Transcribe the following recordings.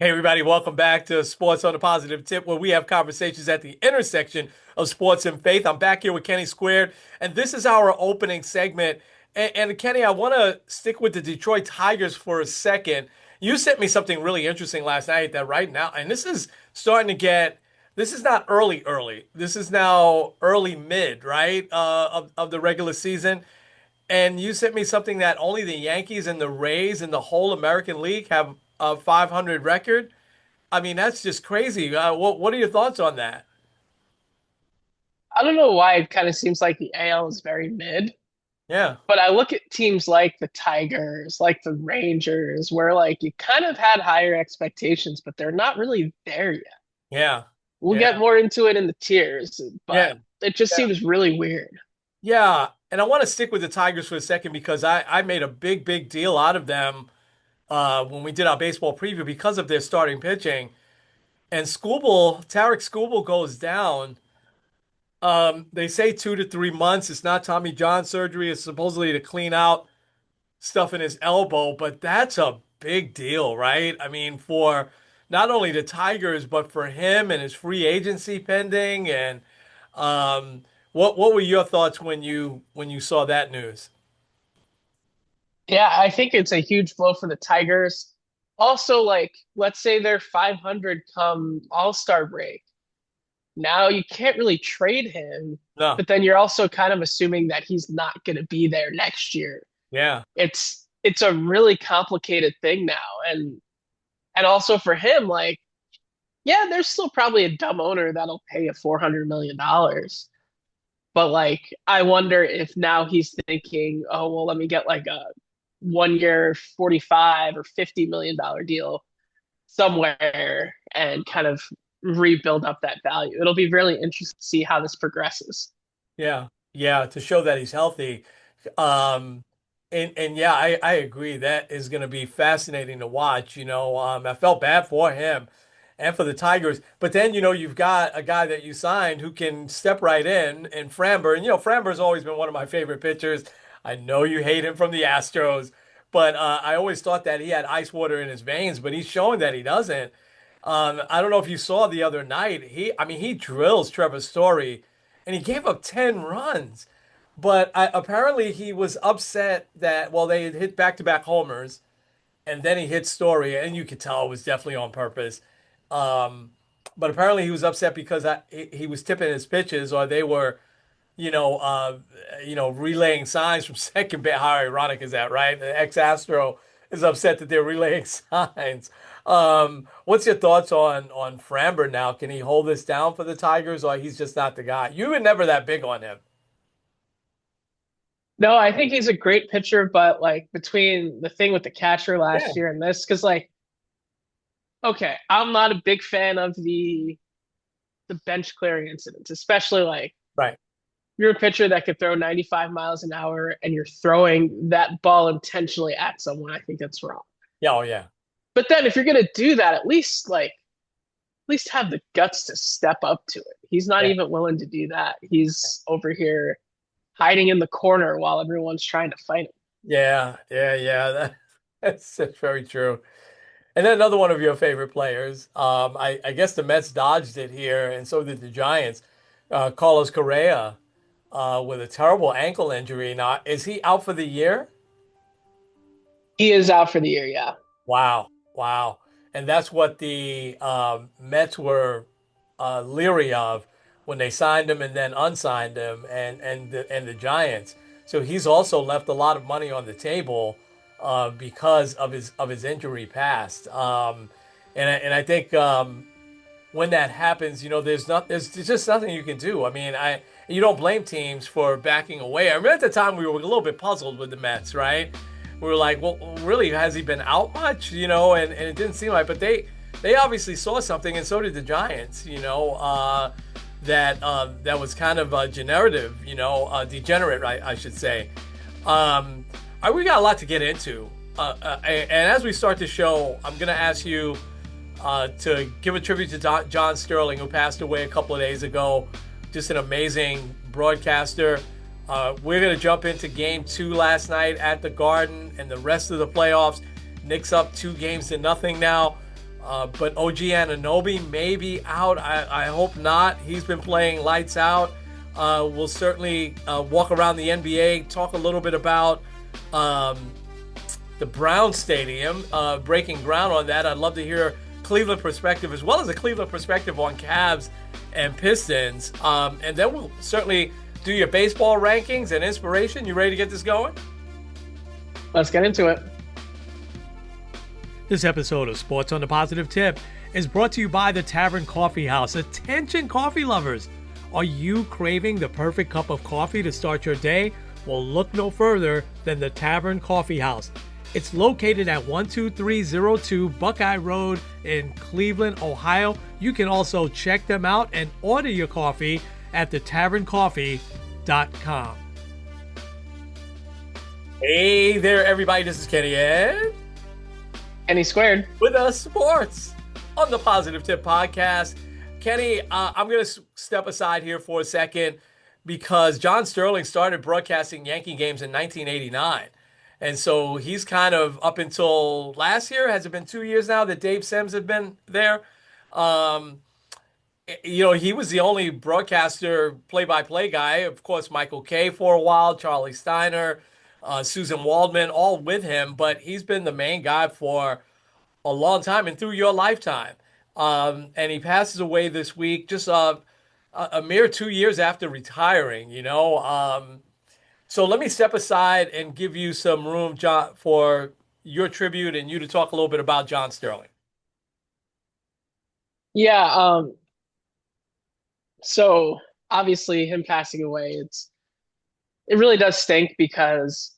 Hey, everybody, welcome back to Sports on a Positive Tip, where we have conversations at the intersection of sports and faith. I'm back here with Kenny Squared, and this is our opening segment. And Kenny, I want to stick with the Detroit Tigers for a second. You sent me something really interesting last night that right now, and this is starting to get, this is not early. This is now early mid, right, of the regular season. And you sent me something that only the Yankees and the Rays in the whole American League have a 500 record. I mean, that's just crazy. What are your thoughts on that? I don't know why it kind of seems like the AL is very mid, Yeah, but I look at teams like the Tigers, like the Rangers, where like you kind of had higher expectations, but they're not really there yet. yeah, We'll yeah, get more into it in the tiers, but yeah, it just yeah, seems really weird. yeah. And I want to stick with the Tigers for a second because I made a big deal out of them when we did our baseball preview because of their starting pitching. And Tarek Skubal goes down. They say 2 to 3 months. It's not Tommy John surgery. It's supposedly to clean out stuff in his elbow, but that's a big deal, right? I mean, for not only the Tigers, but for him and his free agency pending. And um, what were your thoughts when you saw that news? Yeah, I think it's a huge blow for the Tigers. Also, like, let's say they're 500 come All-Star break. Now you can't really trade him, No, but then you're also kind of assuming that he's not going to be there next year. yeah, It's a really complicated thing now, and also for him, like, yeah, there's still probably a dumb owner that'll pay a $400 million, but like I wonder if now he's thinking, oh well, let me get like a 1 year 45 or $50 million deal somewhere and kind of rebuild up that value. It'll be really interesting to see how this progresses. yeah, yeah. To show that he's healthy. Um, and yeah, I agree. That is going to be fascinating to watch. I felt bad for him and for the Tigers. But then, you've got a guy that you signed who can step right in Framber. And, Framber's always been one of my favorite pitchers. I know you hate him from the Astros, but I always thought that he had ice water in his veins, but he's showing that he doesn't. I don't know if you saw the other night. I mean, he drills Trevor Story, and he gave up 10 runs. But apparently he was upset that, well, they had hit back-to-back homers, and then he hit Story, and you could tell it was definitely on purpose. Um, but apparently he was upset because he was tipping his pitches, or they were, relaying signs from second base. How ironic is that, right? The ex-Astro is upset that they're relaying signs. What's your thoughts on Framber now? Can he hold this down for the Tigers, or he's just not the guy? You were never that big on him. No, I think he's a great pitcher, but like between the thing with the catcher Yeah. last year and this, because like, okay, I'm not a big fan of the bench clearing incidents, especially like Right. you're a pitcher that could throw 95 miles an hour and you're throwing that ball intentionally at someone. I think that's wrong. Yeah. Oh, yeah. But then if you're gonna do that, at least have the guts to step up to it. He's not Yeah. even willing to do that. He's over here hiding in the corner while everyone's trying to fight him. Yeah. Yeah. Yeah. That's very true. And then another one of your favorite players. I guess the Mets dodged it here, and so did the Giants. Carlos Correa, with a terrible ankle injury. Now, is he out for the year? He is out for the year, yeah. Wow. Wow. And that's what the Mets were leery of when they signed him and then unsigned him, and the Giants. So he's also left a lot of money on the table because of his injury past. And I think when that happens, there's just nothing you can do. I mean, you don't blame teams for backing away. I remember at the time we were a little bit puzzled with the Mets, right? We were like, well, really, has he been out much? And it didn't seem like, but they obviously saw something, and so did the Giants. That was kind of degenerative, degenerate, I should say. We got a lot to get into, and as we start the show, I'm gonna ask you to give a tribute to John Sterling, who passed away a couple of days ago. Just an amazing broadcaster. We're going to jump into game 2 last night at the Garden and the rest of the playoffs. Knicks up 2 games to nothing now. But OG Anunoby may be out. I hope not. He's been playing lights out. We'll certainly walk around the NBA, talk a little bit about um, the Brown Stadium, breaking ground on that. I'd love to hear Cleveland perspective as well as a Cleveland perspective on Cavs and Pistons. And then we'll certainly do your baseball rankings and inspiration. You ready to get this going? Let's get into it. This episode of Sports on the Positive Tip is brought to you by the Tavern Coffee House. Attention, coffee lovers! Are you craving the perfect cup of coffee to start your day? Well, look no further than the Tavern Coffee House. It's located at 12302 Buckeye Road in Cleveland, Ohio. You can also check them out and order your coffee at thetaverncoffee.com. Hey there, everybody. This is Kenny and Kenny Squared. with us sports on the Positive Tip podcast. Kenny, I'm going to step aside here for a second because John Sterling started broadcasting Yankee games in 1989. And so he's kind of up until last year. Has it been 2 years now that Dave Sims had been there? Um, he was the only broadcaster, play-by-play guy. Of course, Michael Kay for a while, Charlie Steiner, Susan Waldman, all with him. But he's been the main guy for a long time and through your lifetime. And he passes away this week, just a mere 2 years after retiring. So let me step aside and give you some room, John, for your tribute and you to talk a little bit about John Sterling. Yeah, so obviously him passing away, it really does stink because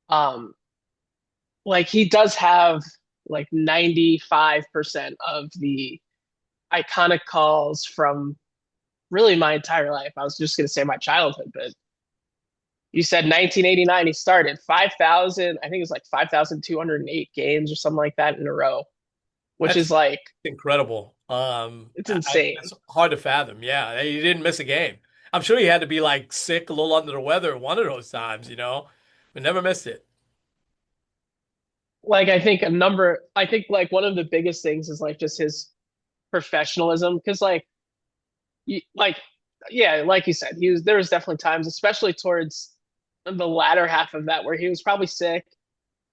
um like he does have like 95% of the iconic calls from really my entire life. I was just gonna say my childhood, but you said 1989 he started 5,000, I think it was like 5,208 games or something like that in a row, which That's is like incredible. it's insane. That's hard to fathom. Yeah, he didn't miss a game. I'm sure he had to be like sick, a little under the weather one of those times, but never missed it. Like I think like one of the biggest things is like just his professionalism because like yeah, like you said, there was definitely times, especially towards the latter half of that, where he was probably sick,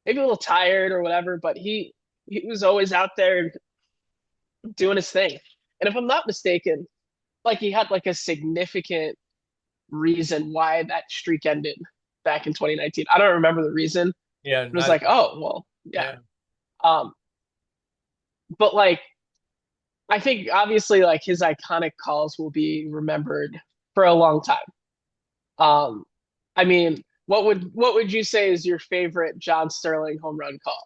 maybe a little tired or whatever, but he was always out there doing his thing. And if I'm not mistaken, like he had like a significant reason why that streak ended back in 2019. I don't remember the reason. Yeah, It was like, oh well, yeah. yeah. Um, but like I think obviously like his iconic calls will be remembered for a long time. Um, I mean, what would you say is your favorite John Sterling home run call?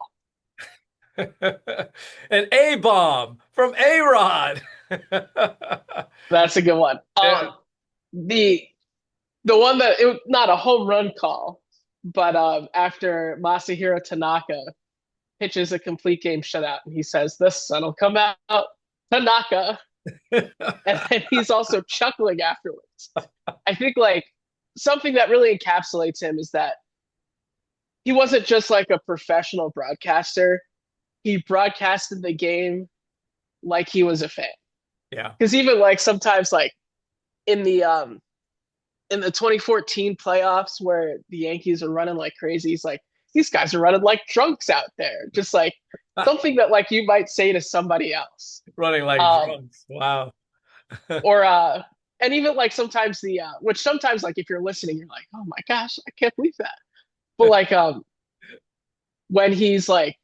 An A bomb from A Rod. That's a good one. Yeah. The the one that not a home run call, but after Masahiro Tanaka pitches a complete game shutout, and he says, "The sun will come out, Tanaka," and then he's also chuckling afterwards. I think like something that really encapsulates him is that he wasn't just like a professional broadcaster. He broadcasted the game like he was a fan. Yeah. Because even like sometimes like in the 2014 playoffs where the Yankees are running like crazy, he's like, these guys are running like drunks out there. Just like something that like you might say to somebody else. Running like drunks. Wow. Or and even like sometimes which sometimes like if you're listening, you're like, oh my gosh, I can't believe that. But like when he's like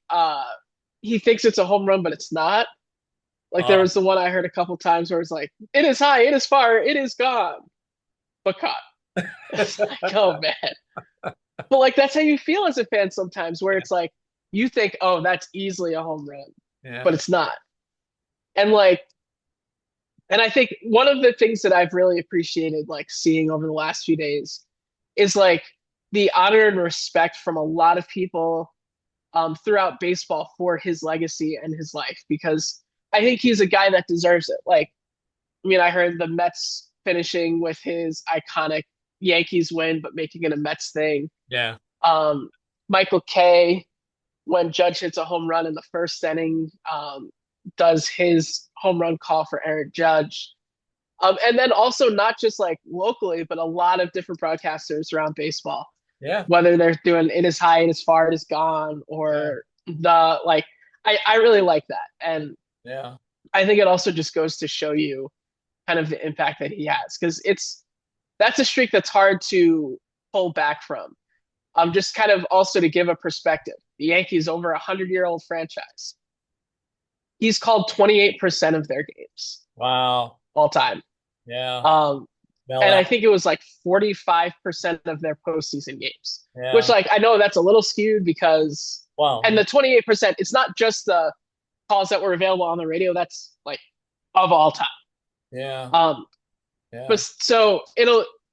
he thinks it's a home run, but it's not. Like there Uh, was the one I heard a couple times where it's like, it is high, it is far, it is gone, but caught. It's like, oh man. But like that's how you feel as a fan sometimes, where it's like you think, oh, that's easily a home run, but yeah. it's not. And like, and I think one of the things that I've really appreciated, like seeing over the last few days, is like the honor and respect from a lot of people throughout baseball for his legacy and his life, because I think he's a guy that deserves it. Like, I mean, I heard the Mets finishing with his iconic Yankees win, but making it a Mets thing. Yeah. Michael Kay, when Judge hits a home run in the first inning, does his home run call for Aaron Judge. And then also not just like locally, but a lot of different broadcasters around baseball, Yeah. whether they're doing "It Is High, It Is Far, It Is Gone" Yeah. or the like. I really like that, and Yeah. I think it also just goes to show you kind of the impact that he has because that's a streak that's hard to pull back from. Just kind of also to give a perspective, the Yankees over 100-year-old franchise. He's called 28% of their games Wow. all time. Yeah. Um, Mel and I out. think it was like 45% of their postseason games, which Yeah. like I know that's a little skewed because, Wow. and the 28%, it's not just the calls that were available on the radio. That's like of all time. Yeah. Um, Yeah. but so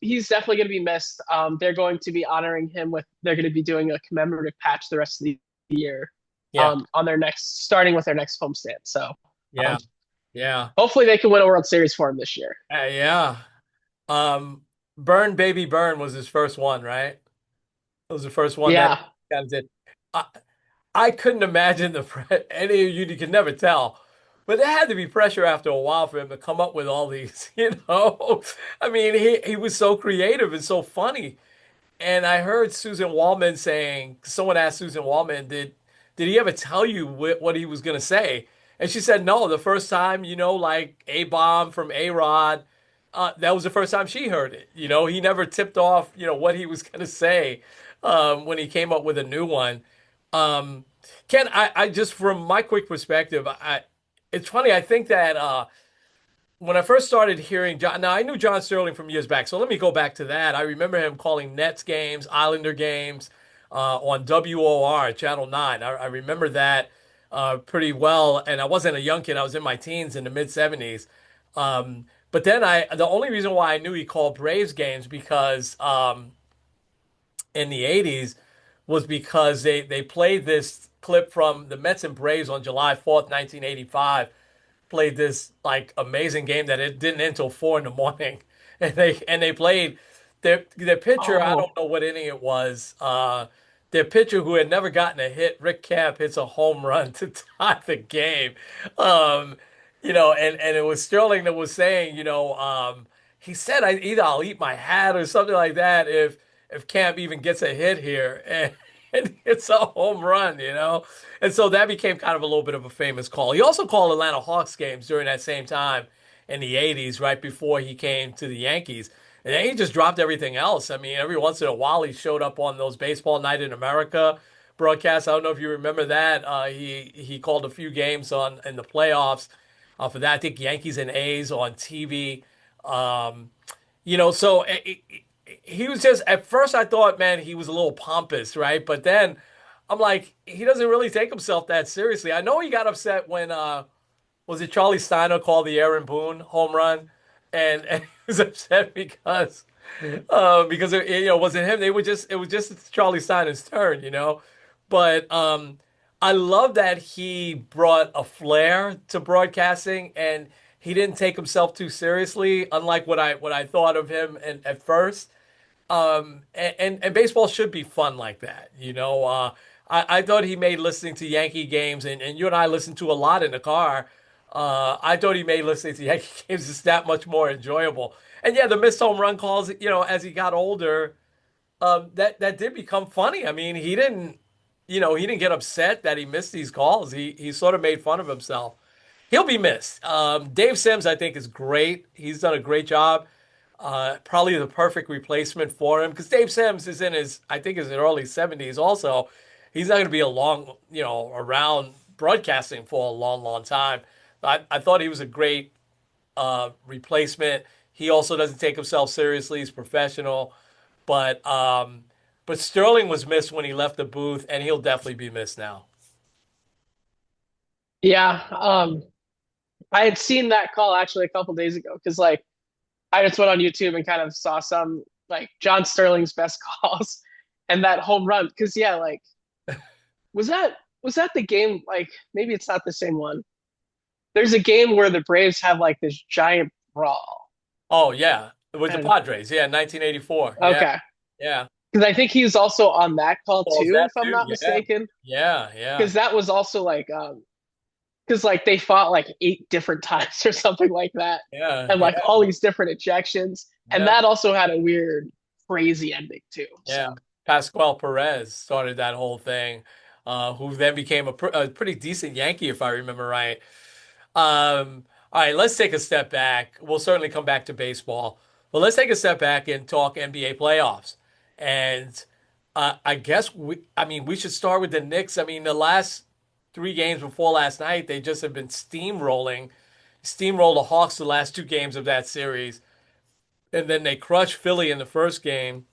he's definitely going to be missed. They're going to be honoring him they're going to be doing a commemorative patch the rest of the year, Yeah. on starting with their next homestand. So, um, Yeah. Yeah. hopefully they can win a World Series for him this year. Yeah. Um, Burn Baby Burn was his first one, right? It was the first one that Yeah. kind of did. I, I couldn't imagine any of you could never tell, but there had to be pressure after a while for him to come up with all these, you know. I mean, he was so creative and so funny. And I heard Susan Wallman saying, someone asked Susan Wallman, did he ever tell you what he was going to say? And she said, no, the first time, like A-bomb from A-Rod, that was the first time she heard it. He never tipped off, what he was going to say when he came up with a new one. Um, Ken, I just, from my quick perspective, it's funny. I think that when I first started hearing John, now I knew John Sterling from years back, so let me go back to that. I remember him calling Nets games, Islander games on WOR, Channel 9. I remember that pretty well, and I wasn't a young kid. I was in my teens in the mid 70s. But then the only reason why I knew he called Braves games because in the 80s was because they played this clip from the Mets and Braves on July 4th, 1985, played this like amazing game that it didn't end until 4 in the morning, and they played their pitcher. I Oh, don't know what inning it was. Their pitcher who had never gotten a hit, Rick Camp, hits a home run to tie the game. Um, and it was Sterling that was saying, he said, either I'll eat my hat or something like that if Camp even gets a hit here, and it's a home run. And so that became kind of a little bit of a famous call. He also called Atlanta Hawks games during that same time in the 80s, right before he came to the Yankees. And then he just dropped everything else. I mean, every once in a while he showed up on those Baseball Night in America broadcasts. I don't know if you remember that. He called a few games on in the playoffs. For that, I think Yankees and A's on TV. Um, so he was just, at first I thought, man, he was a little pompous, right? But then I'm like, he doesn't really take himself that seriously. I know he got upset when was it Charlie Steiner called the Aaron Boone home run, and he was upset because it wasn't him. It was just Charlie Steiner's turn. But I love that he brought a flair to broadcasting, and he didn't take himself too seriously, unlike what I thought of him at first. And baseball should be fun like that. I thought he made listening to Yankee games, and you and I listened to a lot in the car. I thought he made listening to Yankee games just that much more enjoyable. And yeah, the missed home run calls, as he got older, that did become funny. I mean, he didn't get upset that he missed these calls. He sort of made fun of himself. He'll be missed. Dave Sims, I think, is great. He's done a great job. Probably the perfect replacement for him because Dave Sims is I think, his early 70s. Also, he's not going to be around broadcasting for a long, long time. I thought he was a great replacement. He also doesn't take himself seriously. He's professional, but Sterling was missed when he left the booth, and he'll definitely be missed now. yeah. I had seen that call actually a couple days ago because like I just went on YouTube and kind of saw some like John Sterling's best calls and that home run. Because yeah, like was that was that the game? Like maybe it's not the same one. There's a game where the Braves have like this giant brawl, Oh yeah, with the and Padres, yeah, 1984, yeah, okay, yeah. because I think he was also on that call Balls too, that if I'm too, not yeah, mistaken. yeah, yeah. Because that was also like because like they fought like 8 different times or something like that, Yeah, and like yeah, all these different ejections, and yeah, that also had a weird, crazy ending too. So, yeah. Pascual Perez started that whole thing, who then became a pretty decent Yankee, if I remember right. All right, let's take a step back. We'll certainly come back to baseball, but let's take a step back and talk NBA playoffs. And I guess I mean, we should start with the Knicks. I mean, the last three games before last night, they just have been steamrolled the Hawks the last two games of that series, and then they crushed Philly in the first game.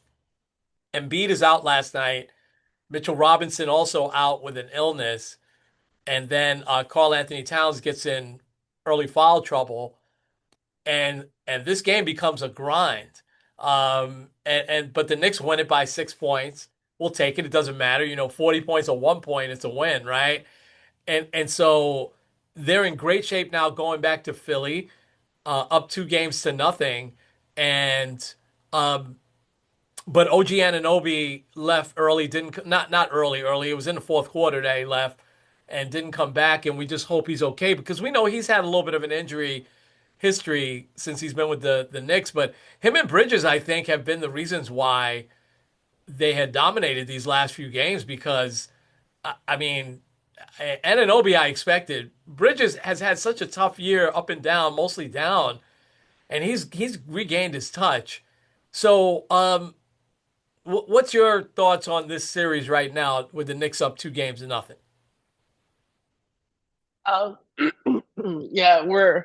Embiid is out last night. Mitchell Robinson also out with an illness, and then Karl Anthony Towns gets in early foul trouble, and this game becomes a grind. And but the Knicks win it by 6 points. We'll take it. It doesn't matter. 40 points or 1 point, it's a win, right? And so they're in great shape now going back to Philly, up 2 games to nothing. And but OG Anunoby left early, didn't not early. It was in the fourth quarter that he left and didn't come back. And we just hope he's okay because we know he's had a little bit of an injury history since he's been with the Knicks. But him and Bridges, I think, have been the reasons why they had dominated these last few games because I mean, Anunoby I expected. Bridges has had such a tough year, up and down, mostly down, and he's regained his touch. So, what's your thoughts on this series right now with the Knicks up 2 games to nothing? um, yeah, we're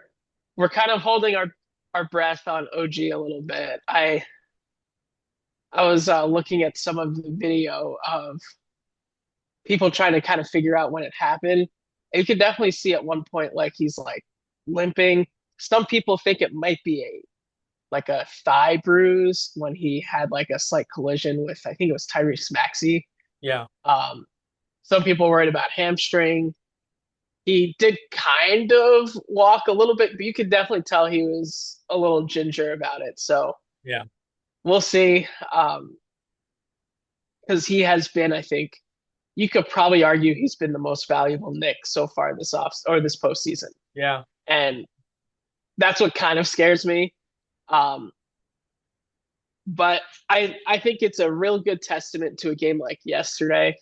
kind of holding our breath on OG a little bit. I was looking at some of the video of people trying to kind of figure out when it happened. And you could definitely see at one point like he's like limping. Some people think it might be a like a thigh bruise when he had like a slight collision with I think it was Tyrese Maxey. Yeah, Um, some people worried about hamstring. He did kind of walk a little bit, but you could definitely tell he was a little ginger about it. So yeah, we'll see. Because he has been, I think, you could probably argue he's been the most valuable Knick so far this off or this postseason, yeah, and that's what kind of scares me. Um, but I think it's a real good testament to a game like yesterday,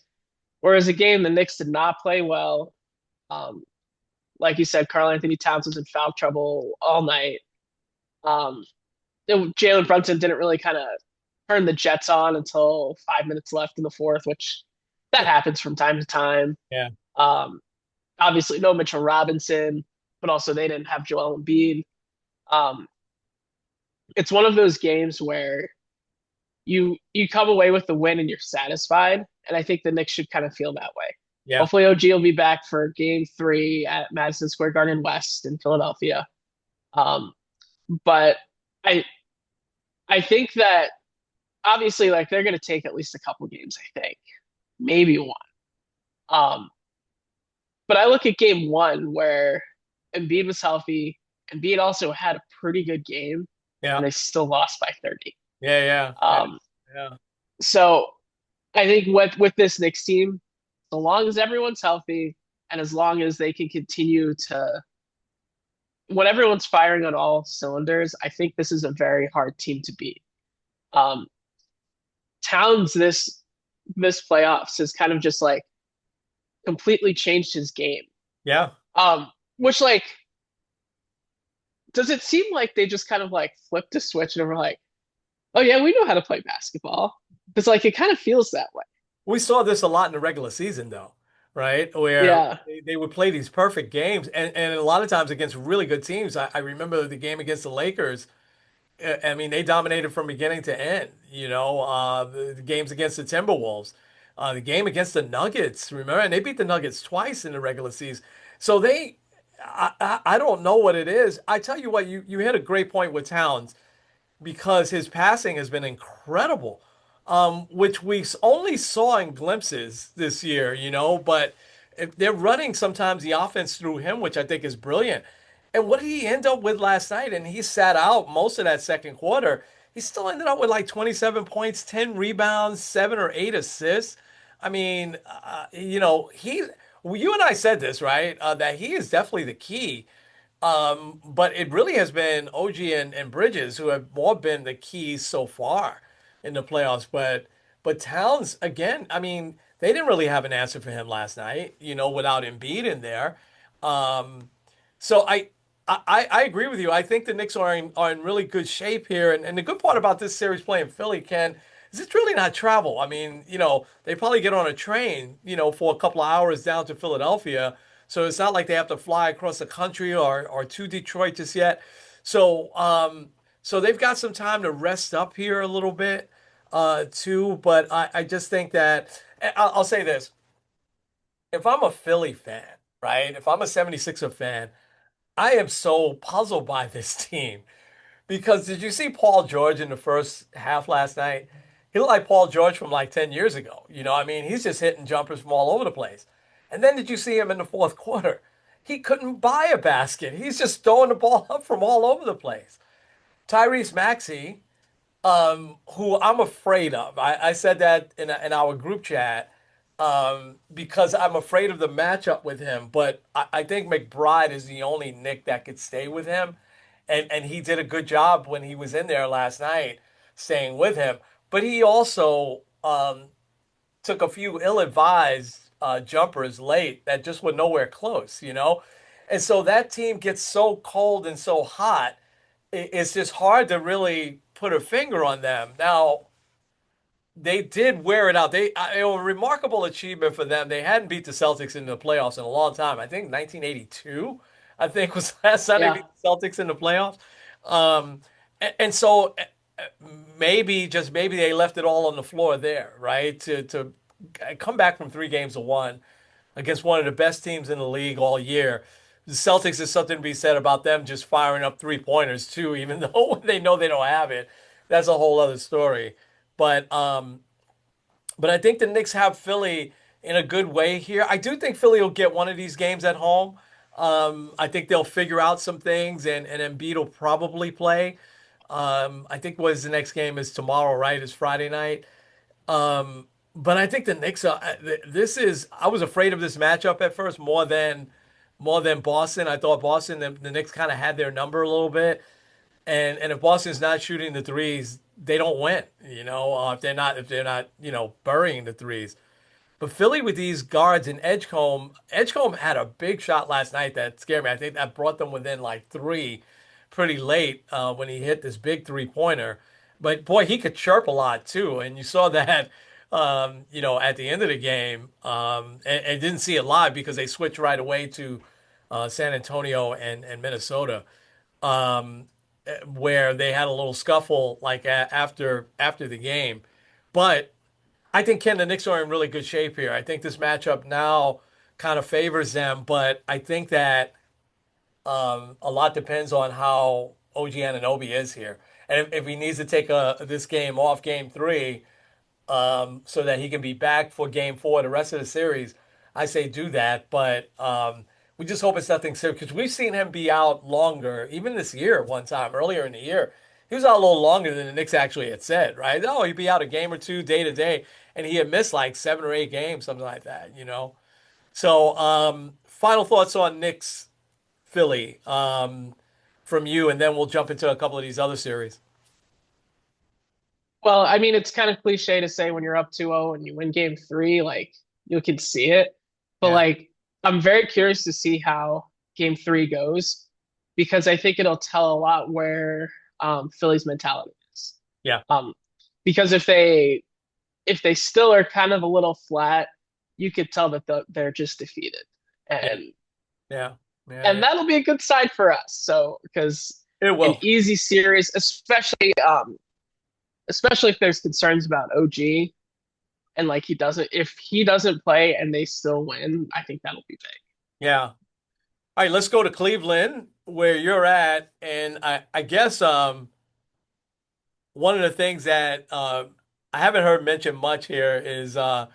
whereas a game the Knicks did not play well. Um, like you said, Karl Anthony Towns was in foul trouble all night. Um, Jalen Brunson didn't really kind of turn the Jets on until 5 minutes left in the fourth, which that happens from time to time. yeah, Um, obviously, no Mitchell Robinson, but also they didn't have Joel Embiid. Um, it's one of those games where you come away with the win and you're satisfied, and I think the Knicks should kind of feel that way. yeah, Hopefully, OG will be back for Game 3 at Madison Square Garden West in Philadelphia. Um, but I I think that obviously, like they're going to take at least a couple games. I think maybe one. Um, but I look at Game 1 where Embiid was healthy. Embiid also had a pretty good game, yeah, and they still lost by 30. yeah, yeah, yeah, Um, yeah, so I think with this Knicks team, so long as everyone's healthy and as long as they can continue to, when everyone's firing on all cylinders, I think this is a very hard team to beat. Um, Towns this playoffs has kind of just like completely changed his game. yeah. Which like does it seem like they just kind of like flipped a switch and were like, oh yeah, we know how to play basketball? Because like it kind of feels that way. We saw this a lot in the regular season, though, right? Where Yeah. they would play these perfect games, and a lot of times against really good teams. I remember the game against the Lakers. I mean, they dominated from beginning to end. The games against the Timberwolves, the game against the Nuggets. Remember, and they beat the Nuggets twice in the regular season. So I don't know what it is. I tell you what, you hit a great point with Towns because his passing has been incredible, which we only saw in glimpses this year, but if they're running sometimes the offense through him, which I think is brilliant. And what did he end up with last night? And he sat out most of that second quarter. He still ended up with like 27 points, 10 rebounds, 7 or 8 assists. I mean, Well, you and I said this, right? That he is definitely the key. But it really has been OG and Bridges who have more been the keys so far in the playoffs. But Towns, again, I mean, they didn't really have an answer for him last night, without Embiid in there. Um, so I agree with you. I think the Knicks are in really good shape here. And the good part about this series playing Philly, Ken, is it's really not travel. I mean, they probably get on a train, for a couple of hours down to Philadelphia. So it's not like they have to fly across the country or to Detroit just yet. So they've got some time to rest up here a little bit, too. But I just think that I'll say this. If I'm a Philly fan, right? If I'm a 76er fan, I am so puzzled by this team because did you see Paul George in the first half last night? He looked like Paul George from like 10 years ago. I mean, he's just hitting jumpers from all over the place. And then did you see him in the fourth quarter? He couldn't buy a basket. He's just throwing the ball up from all over the place. Tyrese Maxey, who I'm afraid of. I said that in our group chat because I'm afraid of the matchup with him. But I think McBride is the only Nick that could stay with him. And he did a good job when he was in there last night, staying with him. But he also took a few ill-advised jumpers late that just were nowhere close. And so that team gets so cold and so hot, it's just hard to really put a finger on them. Now, they did wear it out. It was a remarkable achievement for them. They hadn't beat the Celtics in the playoffs in a long time. I think 1982, I think was the last time they beat Yeah. the Celtics in the playoffs. And so maybe just maybe they left it all on the floor there, right? To come back from 3 games to 1 against one of the best teams in the league all year. The Celtics is something to be said about them just firing up 3-pointers too, even though they know they don't have it. That's a whole other story. But um, but I think the Knicks have Philly in a good way here. I do think Philly will get one of these games at home. I think they'll figure out some things, and Embiid will probably play. I think what is the next game is tomorrow, right? Is Friday night. But I think the Knicks are. This is. I was afraid of this matchup at first more than Boston. I thought Boston, the Knicks kind of had their number a little bit. And if Boston's not shooting the threes, they don't win. If they're not burying the threes. But Philly with these guards and Edgecombe had a big shot last night that scared me. I think that brought them within like three pretty late when he hit this big 3-pointer. But boy, he could chirp a lot too, and you saw that at the end of the game, and didn't see it live because they switched right away to San Antonio and Minnesota um, where they had a little scuffle like after the game. But I think Ken, the Knicks are in really good shape here. I think this matchup now kind of favors them, but I think that a lot depends on how OG Anunoby is here. And if he needs to take this game off game 3, so that he can be back for game 4, the rest of the series, I say do that. But we just hope it's nothing serious because we've seen him be out longer, even this year, one time earlier in the year. He was out a little longer than the Knicks actually had said, right? Oh, he'd be out a game or two day to day. And he had missed like 7 or 8 games, something like that. So, final thoughts on Knicks Philly from you, and then we'll jump into a couple of these other series. Well, I mean, it's kind of cliche to say when you're up 2-0 and you win game three, like you can see it. But Yeah, like, I'm very curious to see how game three goes because I think it'll tell a lot where Philly's mentality is. yeah, Um, because if they still are kind of a little flat, you could tell that they're just defeated, yeah, and yeah, yeah, and yeah. that'll be a good sign for us. So because It an will. easy series, especially if there's concerns about OG and like if he doesn't play and they still win, I think that'll be big. Yeah. All right, let's go to Cleveland, where you're at, and I guess one of the things that I haven't heard mentioned much here is how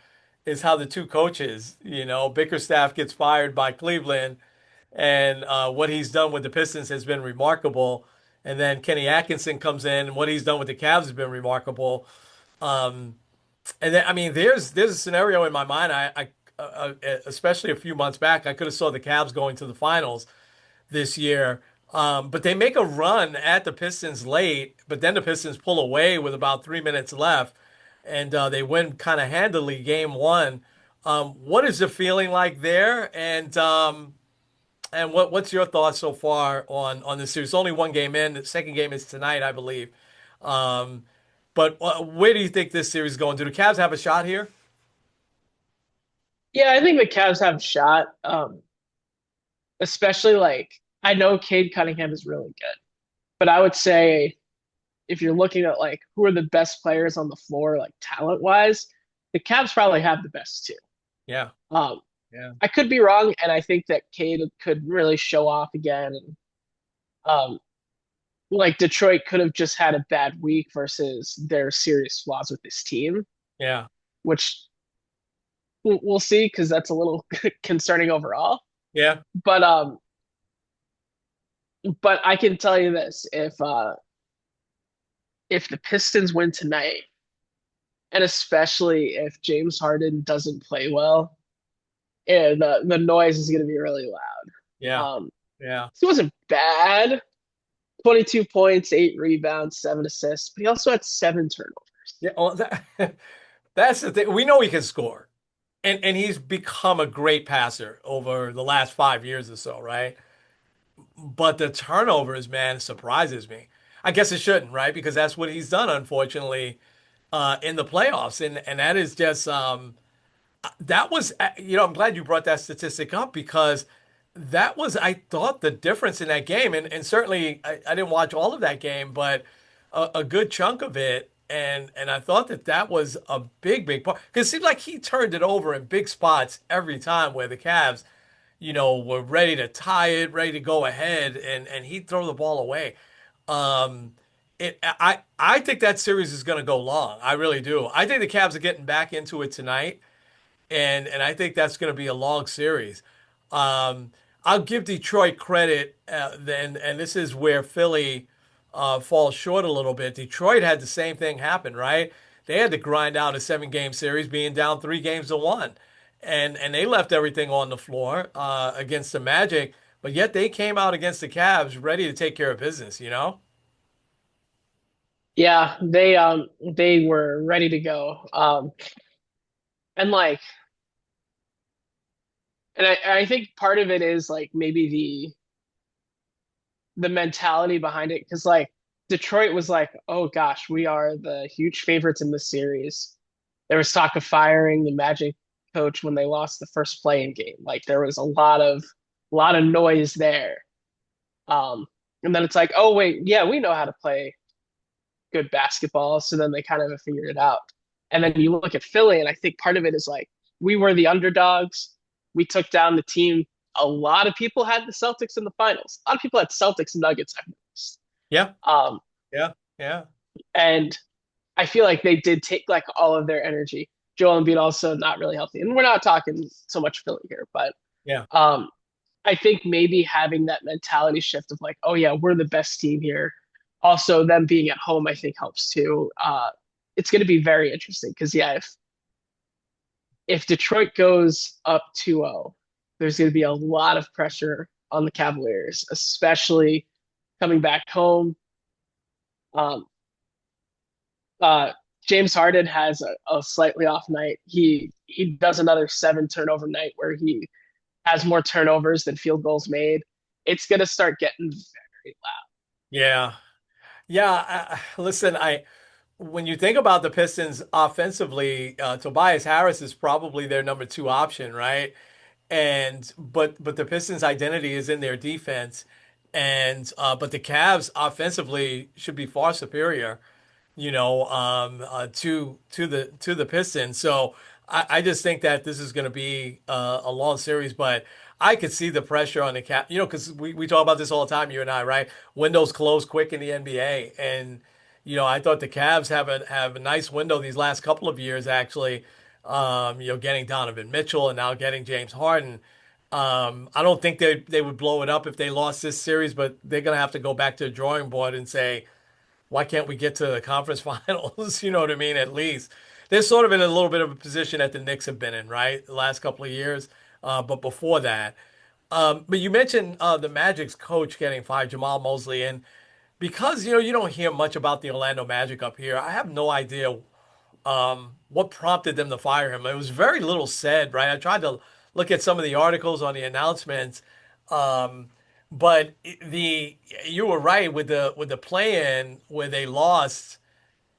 the two coaches, Bickerstaff gets fired by Cleveland, and what he's done with the Pistons has been remarkable, and then Kenny Atkinson comes in, and what he's done with the Cavs has been remarkable. Um, and then I mean, there's a scenario in my mind. especially a few months back, I could have saw the Cavs going to the finals this year. But they make a run at the Pistons late, but then the Pistons pull away with about 3 minutes left, and they win kind of handily game one. What is the feeling like there? And what's your thoughts so far on this series? Only one game in. The second game is tonight, I believe. Um, but where do you think this series is going? Do the Cavs have a shot here? Yeah, I think the Cavs have a shot. Especially like I know Cade Cunningham is really good, but I would say if you're looking at like who are the best players on the floor, like talent wise, the Cavs probably have the best two. Yeah, Um, yeah, I could be wrong, and I think that Cade could really show off again. And um, like Detroit could have just had a bad week versus their serious flaws with this team, yeah, which we'll see because that's a little concerning overall. yeah, But um, but I can tell you this: if the Pistons win tonight, and especially if James Harden doesn't play well, and the noise is going to be really loud. yeah, yeah. He wasn't bad. 22 points, 8 rebounds, 7 assists, but he also had 7 turnovers. Yeah, well, that's the thing. We know he can score, and he's become a great passer over the last 5 years or so, right? But the turnovers, man, surprises me. I guess it shouldn't, right? Because that's what he's done, unfortunately, in the playoffs, and that is just that was, I'm glad you brought that statistic up because that was, I thought, the difference in that game. And certainly, I didn't watch all of that game, but a good chunk of it. And I thought that was a big, big part because it seemed like he turned it over in big spots every time where the Cavs, were ready to tie it, ready to go ahead, and he'd throw the ball away. Um, I think that series is going to go long. I really do. I think the Cavs are getting back into it tonight and I think that's going to be a long series. Um, I'll give Detroit credit, then, and this is where Philly falls short a little bit. Detroit had the same thing happen, right? They had to grind out a 7 game series, being down 3 games to 1, and they left everything on the floor against the Magic, but yet they came out against the Cavs ready to take care of business. You know? Yeah, they were ready to go. And like and I think part of it is like maybe the mentality behind it because like Detroit was like, oh gosh, we are the huge favorites in this series. There was talk of firing the Magic coach when they lost the first playing game. Like there was a lot of noise there. Um, and then it's like, oh wait, yeah, we know how to play good basketball. So then they kind of figured it out. And then you look at Philly, and I think part of it is like we were the underdogs. We took down the team. A lot of people had the Celtics in the finals. A lot of people had Celtics and Nuggets, I've noticed. Yeah, Um, yeah, yeah, and I feel like they did take like all of their energy. Joel Embiid also not really healthy, and we're not talking so much Philly here, but yeah. um, I think maybe having that mentality shift of like, oh yeah, we're the best team here. Also, them being at home, I think helps too. It's going to be very interesting because yeah, if Detroit goes up 2-0, there's going to be a lot of pressure on the Cavaliers, especially coming back home. Um, uh, James Harden has a slightly off night. He does another 7 turnover night where he has more turnovers than field goals made. It's going to start getting very loud. Yeah. Yeah, listen, when you think about the Pistons offensively, Tobias Harris is probably their number two option, right? And but the Pistons' identity is in their defense, and but the Cavs offensively should be far superior, to the Pistons. So I just think that this is going to be a long series, but I could see the pressure on the cap, because we talk about this all the time, you and I, right? Windows close quick in the NBA, and I thought the Cavs have a nice window these last couple of years, actually. Getting Donovan Mitchell and now getting James Harden. I don't think they would blow it up if they lost this series, but they're gonna have to go back to the drawing board and say, why can't we get to the conference finals? You know what I mean? At least. they're sort of in a little bit of a position that the Knicks have been in, right? The last couple of years. But before that, but you mentioned the Magic's coach getting fired, Jamal Mosley, and because you don't hear much about the Orlando Magic up here, I have no idea what prompted them to fire him. It was very little said, right? I tried to look at some of the articles on the announcements, um, but the you were right with the play-in where they lost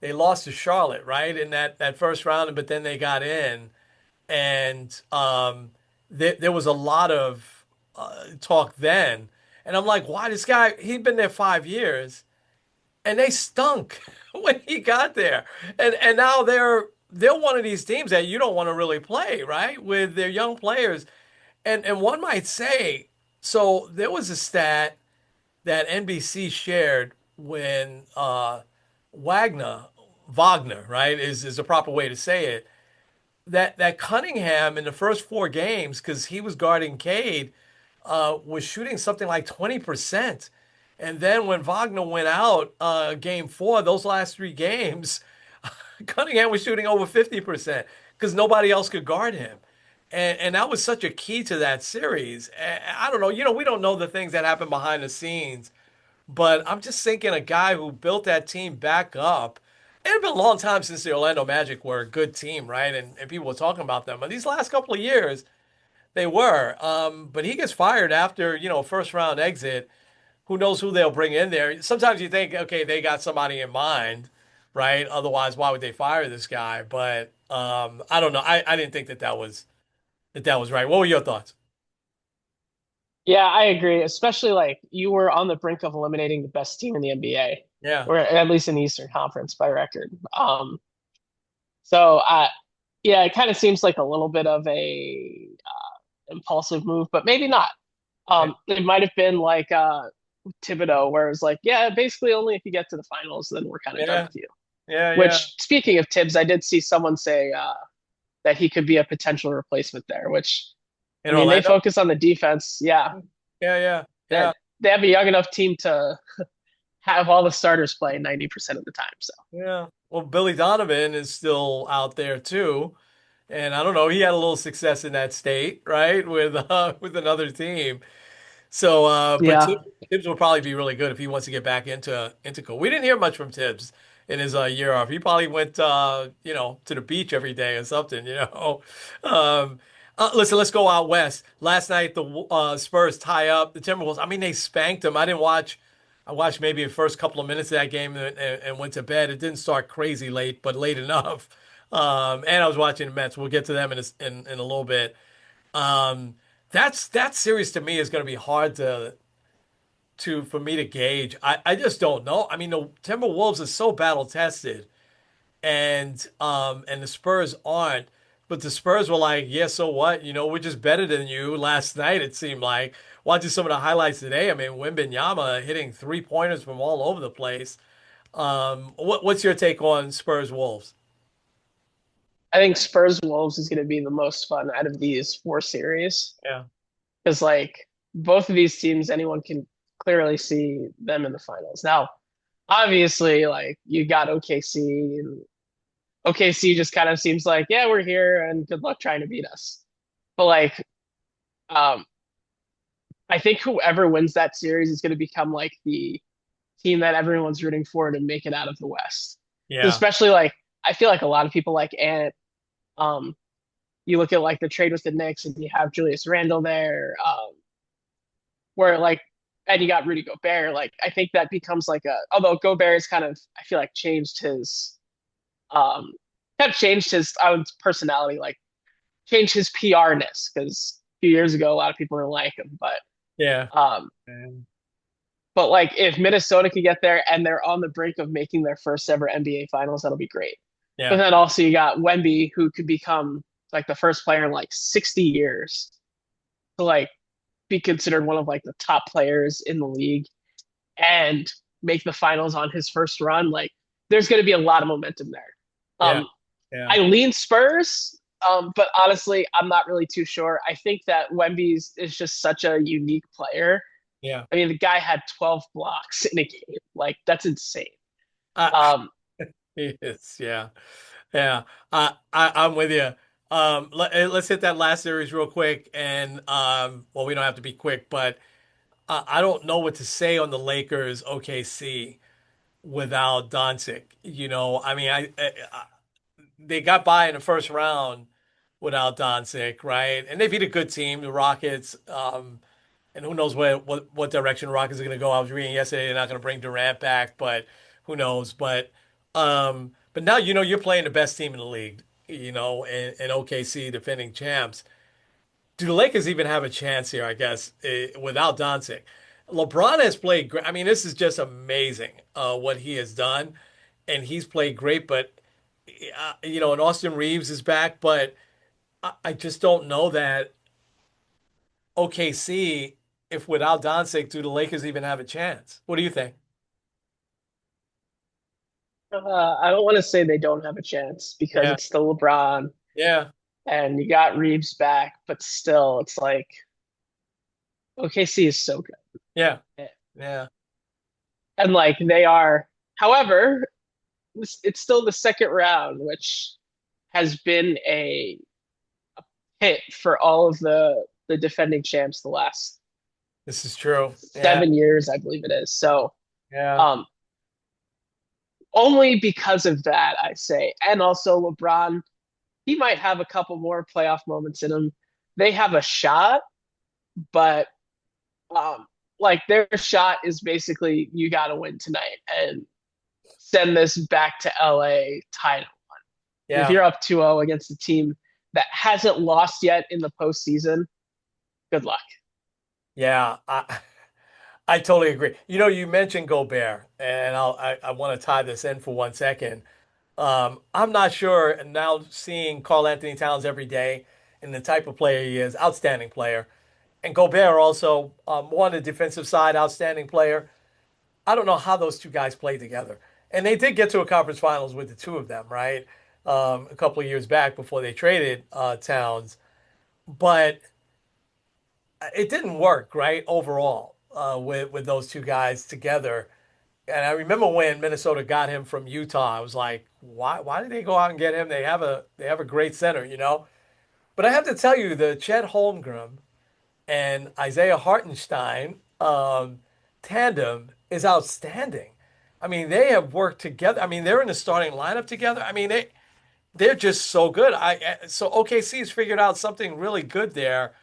to Charlotte, right, in that first round, but then they got in, and there was a lot of talk then, and I'm like, why this guy? He'd been there 5 years and they stunk when he got there. And now they're one of these teams that you don't want to really play, right? With their young players. And one might say, so there was a stat that NBC shared when Wagner, Wagner, right, is a proper way to say it, that Cunningham in the first 4 games, because he was guarding Cade, was shooting something like 20%. And then when Wagner went out, game 4, those last 3 games, Cunningham was shooting over 50% because nobody else could guard him. And that was such a key to that series. I don't know, we don't know the things that happen behind the scenes, but I'm just thinking a guy who built that team back up. It had been a long time since the Orlando Magic were a good team, right? And people were talking about them. But these last couple of years, they were. But he gets fired after, first round exit. Who knows who they'll bring in there? Sometimes you think, okay, they got somebody in mind, right? Otherwise, why would they fire this guy? But I don't know. I didn't think that was right. What were your thoughts? Yeah, I agree. Especially like you were on the brink of eliminating the best team in the NBA, Yeah, or at least in the Eastern Conference by record. So yeah, it kind of seems like a little bit of a impulsive move, but maybe not. yeah, It might have been like Thibodeau, where it was like, yeah, basically only if you get to the finals, then we're kind of done yeah, with you. yeah, yeah. Which, speaking of Tibbs, I did see someone say that he could be a potential replacement there. Which, I In mean, they Orlando? focus on the defense. Yeah, Yeah, yeah, yeah, that they have a young enough team to have all the starters play 90% of the time. So yeah. Well, Billy Donovan is still out there too. And I don't know, he had a little success in that state, right? With another team. So, but yeah, Tibbs will probably be really good if he wants to get back into coach. We didn't hear much from Tibbs in his year off. He probably went, to the beach every day or something. Um, listen, let's go out west. Last night, the Spurs tie up the Timberwolves. I mean, they spanked them. I didn't watch. I watched maybe the first couple of minutes of that game and went to bed. It didn't start crazy late, but late enough. And I was watching the Mets. We'll get to them in a little bit. Um, that series to me is going to be hard to for me to gauge. I just don't know. I mean, the Timberwolves are so battle tested, and the Spurs aren't. But the Spurs were like, yeah, so what? We're just better than you. Last night it seemed like. Watching some of the highlights today, I mean, Wembanyama hitting 3-pointers from all over the place. What's your take on Spurs Wolves? I think Spurs Wolves is going to be the most fun out of these four series Yeah, because like both of these teams, anyone can clearly see them in the finals. Now, obviously, like you got OKC, and OKC just kind of seems like, yeah, we're here and good luck trying to beat us. But like, um, I think whoever wins that series is going to become like the team that everyone's rooting for to make it out of the West. yeah, Especially like, I feel like a lot of people like Ant. Um, you look at like the trade with the Knicks, and you have Julius Randle there, where like, and you got Rudy Gobert. Like, I think that becomes like although Gobert is kind of, I feel like um, changed his personality, like changed his PR-ness because a few years ago a lot of people didn't like him, yeah, um, but like if Minnesota could get there and they're on the brink of making their first ever NBA Finals, that'll be great. But yeah, then also you got Wemby, who could become like the first player in like 60 years to like be considered one of like the top players in the league and make the finals on his first run. Like there's going to be a lot of momentum there. yeah, Um, yeah, I lean Spurs, but honestly, I'm not really too sure. I think that Wemby is just such a unique player. yeah. I mean, the guy had 12 blocks in a game. Like that's insane. Uh, Um, he is, yeah. Yeah, I'm with you. Let's hit that last series real quick, and well, we don't have to be quick, but I don't know what to say on the Lakers OKC without Doncic. You know, I mean, they got by in the first round without Doncic, right? And they beat a good team, the Rockets. And who knows what direction Rockets are going to go. I was reading yesterday they're not going to bring Durant back, but who knows? But now you know you're playing the best team in the league, you know, and OKC defending champs. Do the Lakers even have a chance here? I guess without Doncic, LeBron has played great. I mean, this is just amazing what he has done, and he's played great. But you know, and Austin Reeves is back, but I just don't know that OKC, if without Doncic, do the Lakers even have a chance? What do you think? I don't want to say they don't have a chance because Yeah, it's still LeBron yeah, and you got Reeves back, but still, it's like OKC is so yeah, good. yeah. And like they are, however, it's still the second round, which has been a hit for all of the defending champs the last This is true. Yeah, 7 years, I believe it is. So yeah, um only because of that, I say. And also LeBron, he might have a couple more playoff moments in him. They have a shot, but um like their shot is basically you gotta win tonight and send this back to LA title. If yeah, you're up 2-0 against a team that hasn't lost yet in the postseason, good luck. yeah. I totally agree. You know, you mentioned Gobert, and I want to tie this in for 1 second. I'm not sure, and now seeing Carl Anthony Towns every day and the type of player he is, outstanding player. And Gobert also, more on the defensive side, outstanding player. I don't know how those two guys played together. And they did get to a conference finals with the two of them, right? A couple of years back before they traded Towns. But it didn't work, right? Overall, with those two guys together. And I remember when Minnesota got him from Utah, I was like, why did they go out and get him? They have a great center, you know? But I have to tell you, the Chet Holmgren and Isaiah Hartenstein tandem is outstanding. I mean, they have worked together. I mean, they're in the starting lineup together. I mean, they're just so good. So OKC's figured out something really good there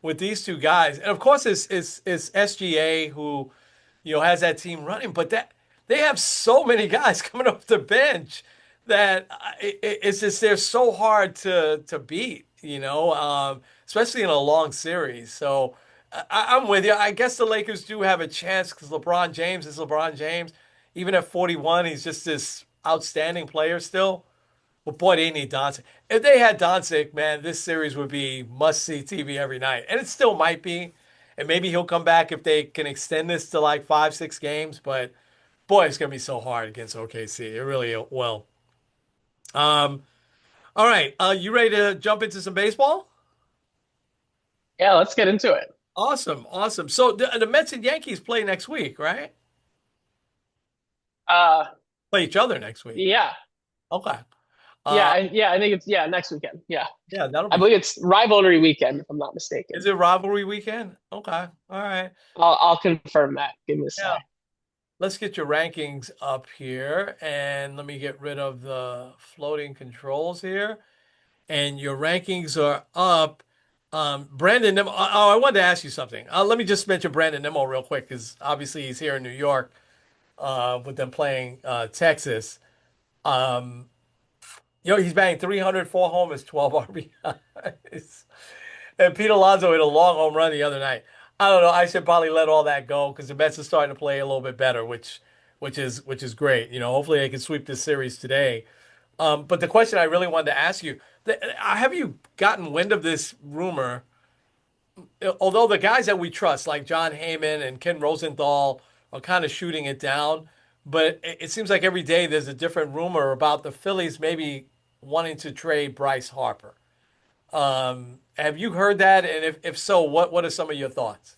with these two guys, and of course, it's SGA who has that team running, but that they have so many guys coming off the bench that it's just they're so hard to beat, especially in a long series. So I'm with you. I guess the Lakers do have a chance because LeBron James is LeBron James. Even at 41, he's just this outstanding player still. But boy, they need Doncic. If they had Doncic, man, this series would be must-see TV every night. And it still might be. And maybe he'll come back if they can extend this to like 5, 6 games. But boy, it's going to be so hard against OKC. It really will. Um, all right. You ready to jump into some baseball? Yeah, let's get into it. Awesome. Awesome. So the Mets and Yankees play next week, right? Uh Play each other next week. yeah. Okay. Yeah, Uh, I think it's next weekend. Yeah. yeah, that'll I be. believe it's rivalry weekend, if I'm not Is mistaken. it rivalry weekend? Okay. All right. I'll confirm that. Give me a Yeah. sec. Let's get your rankings up here and let me get rid of the floating controls here. And your rankings are up. Brandon Nimmo. Oh, I wanted to ask you something. Let me just mention Brandon Nimmo real quick because obviously he's here in New York with them playing Texas. Um, he's batting 304 homers, 12 RBIs. And Pete Alonso hit a long home run the other night. I don't know. I should probably let all that go because the Mets are starting to play a little bit better, which is great. Hopefully they can sweep this series today. But the question I really wanted to ask you, have you gotten wind of this rumor? Although the guys that we trust, like John Heyman and Ken Rosenthal, are kind of shooting it down, but it seems like every day there's a different rumor about the Phillies maybe wanting to trade Bryce Harper. Have you heard that? And if so, what are some of your thoughts?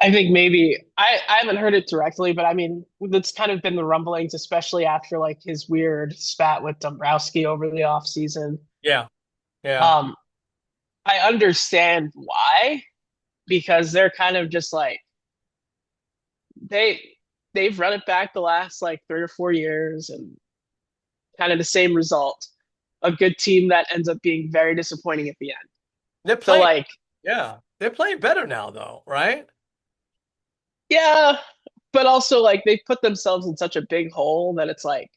I think maybe I haven't heard it directly, but I mean that's kind of been the rumblings, especially after like his weird spat with Dombrowski over the offseason. Yeah, yeah, Um, I understand why, because they're kind of just like they they've run it back the last like 3 or 4 years and kind of the same result. A good team that ends up being very disappointing at the end. they're So playing. like, Yeah, they're playing better now, though, right? yeah, but also like they put themselves in such a big hole that it's like,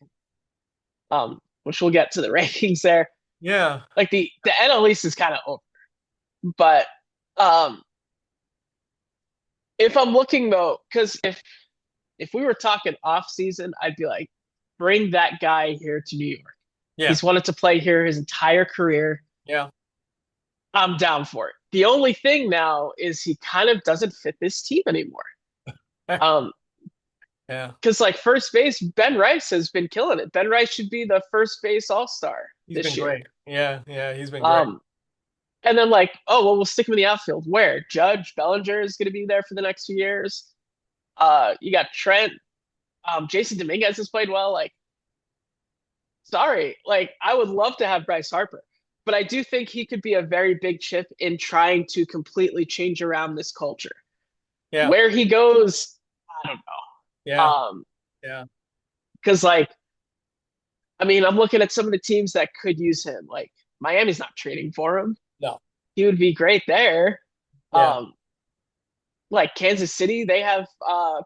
which we'll get to the rankings there. Yeah, Like the NL East is kind of over, but um, if I'm looking though, because if we were talking off season, I'd be like, bring that guy here to New York. yeah, He's wanted to play here his entire career. yeah, I'm down for it. The only thing now is he kind of doesn't fit this team anymore. Um, yeah. because like first base, Ben Rice has been killing it. Ben Rice should be the first base all star He's been this year. great. Yeah, yeah, he's been great. Um, and then like, oh well, we'll stick him in the outfield. Where Judge Bellinger is going to be there for the next few years. You got Trent. Jason Dominguez has played well. Like, sorry, like I would love to have Bryce Harper, but I do think he could be a very big chip in trying to completely change around this culture. Yeah, Where he goes, I don't know. yeah, yeah. Because like, I mean, I'm looking at some of the teams that could use him. Like Miami's not trading for him. No, He would be great there. yeah, Um, like Kansas City, they have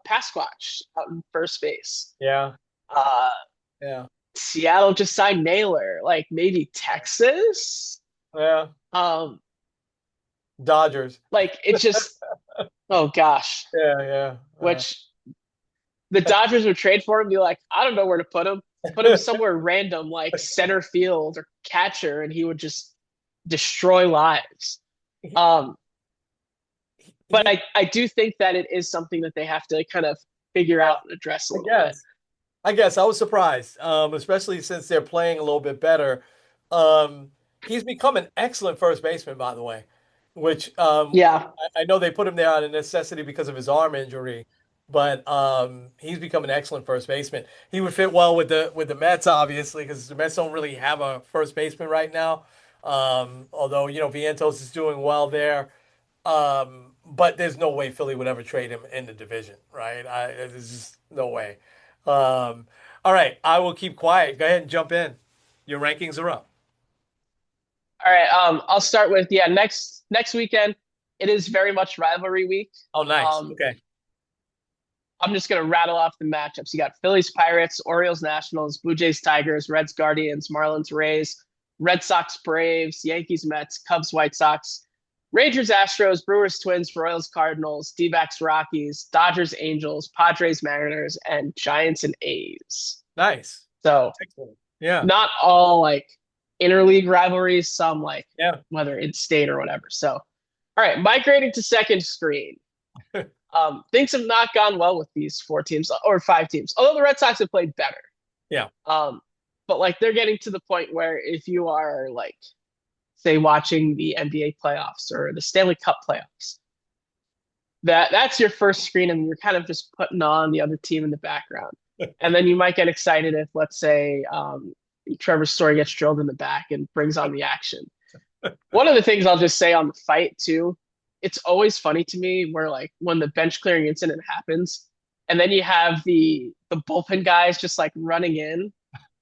Pasquatch out in first base. yeah, Uh, yeah, Seattle just signed Naylor. Like maybe Texas. yeah. Um, Dodgers. like it's just oh gosh, Yeah, yeah. which the Dodgers would trade for him. Be like, I don't know where to put him. Put him somewhere random, like center field or catcher, and he would just destroy lives. he, Um, but he, I do think that it is something that they have to kind of figure yeah, out and address a I little bit. guess. I guess I was surprised, especially since they're playing a little bit better. He's become an excellent first baseman, by the way, which Yeah, I know they put him there out of necessity because of his arm injury, but he's become an excellent first baseman. He would fit well with the Mets, obviously, because the Mets don't really have a first baseman right now. Although Vientos is doing well there. But there's no way Philly would ever trade him in the division, right? There's just no way. All right, I will keep quiet. Go ahead and jump in. Your rankings are up. all right. I'll start with yeah. Next weekend, it is very much rivalry week. Oh, nice. Um, Okay. I'm just gonna rattle off the matchups. You got Phillies Pirates, Orioles Nationals, Blue Jays Tigers, Reds Guardians, Marlins Rays, Red Sox Braves, Yankees Mets, Cubs White Sox, Rangers Astros, Brewers Twins, Royals Cardinals, D-backs Rockies, Dodgers Angels, Padres Mariners, and Giants and A's. Nice. So Excellent. Yeah. not all like interleague rivalries, some like Yeah. whether in state or whatever. So all right, migrating to second screen. Things have not gone well with these 4 teams or 5 teams, although the Red Sox have played better. Yeah. Um, but like they're getting to the point where if you are like, say, watching the NBA playoffs or the Stanley Cup playoffs, that's your first screen, and you're kind of just putting on the other team in the background, and then you might get excited if, let's say, Trevor Story gets drilled in the back and brings on the action. One of the things I'll just say on the fight too, it's always funny to me where like when the bench clearing incident happens, and then you have the bullpen guys just like running in,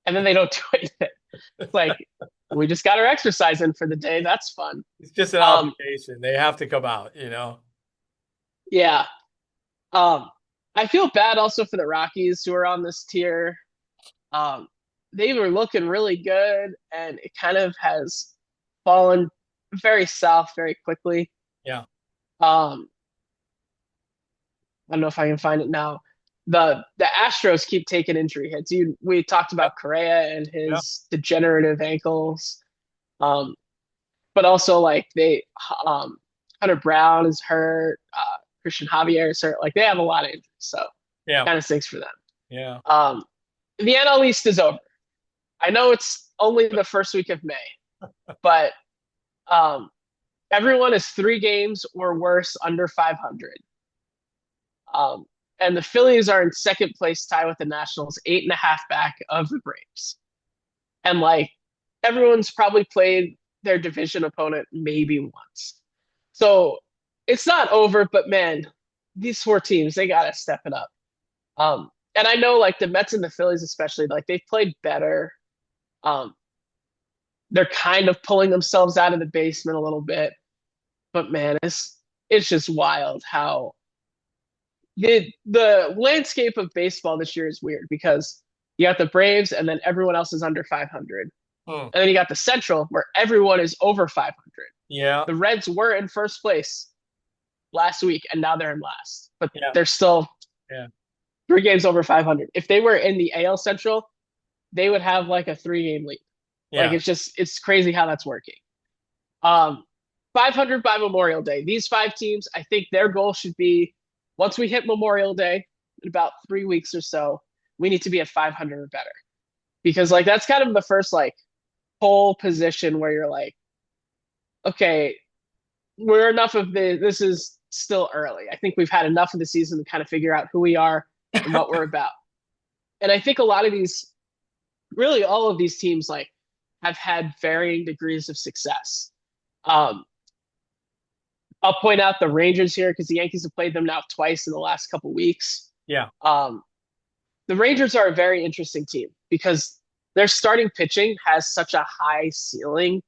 and then they don't do anything. It's like we just got our exercise in for the day. That's fun. It's just an Um, obligation. They have to come out. yeah. Um, I feel bad also for the Rockies who are on this tier. Um, they were looking really good, and it kind of has fallen very south very quickly. Yeah. Um, I don't know if I can find it now. The Astros keep taking injury hits. We talked Yep. about Correa and Yeah. his degenerative ankles, um, but also like um, Hunter Brown is hurt, Christian Javier is hurt. Like they have a lot of injuries, so Yeah. kind of stinks for them. Yeah. Um, the NL East is over. I know it's only the first week of May, but um, everyone is 3 games or worse under 500. Um, and the Phillies are in second place tie with the Nationals, 8.5 back of the Braves. And like everyone's probably played their division opponent maybe once. So it's not over, but man, these four teams, they gotta step it up. And I know like the Mets and the Phillies especially, like they've played better. Um, they're kind of pulling themselves out of the basement a little bit. But man, it's just wild how the landscape of baseball this year is weird because you got the Braves and then everyone else is under 500. Hmm. And then you got the Central where everyone is over 500. Yeah. The Reds were in first place last week and now they're in last, but Yeah. they're still Yeah. 3 games over 500. If they were in the AL Central, they would have like a 3 game lead. Like Yeah. it's crazy how that's working. Um, 500 by Memorial Day. These five teams, I think their goal should be once we hit Memorial Day in about 3 weeks or so, we need to be at 500 or better because like that's kind of the first like pole position where you're like, okay, we're enough of the. This is still early. I think we've had enough of the season to kind of figure out who we are and what we're about. And I think a lot of these, really all of these teams, like have had varying degrees of success. Um, I'll point out the Rangers here because the Yankees have played them now twice in the last couple weeks. Yeah. Um, the Rangers are a very interesting team because their starting pitching has such a high ceiling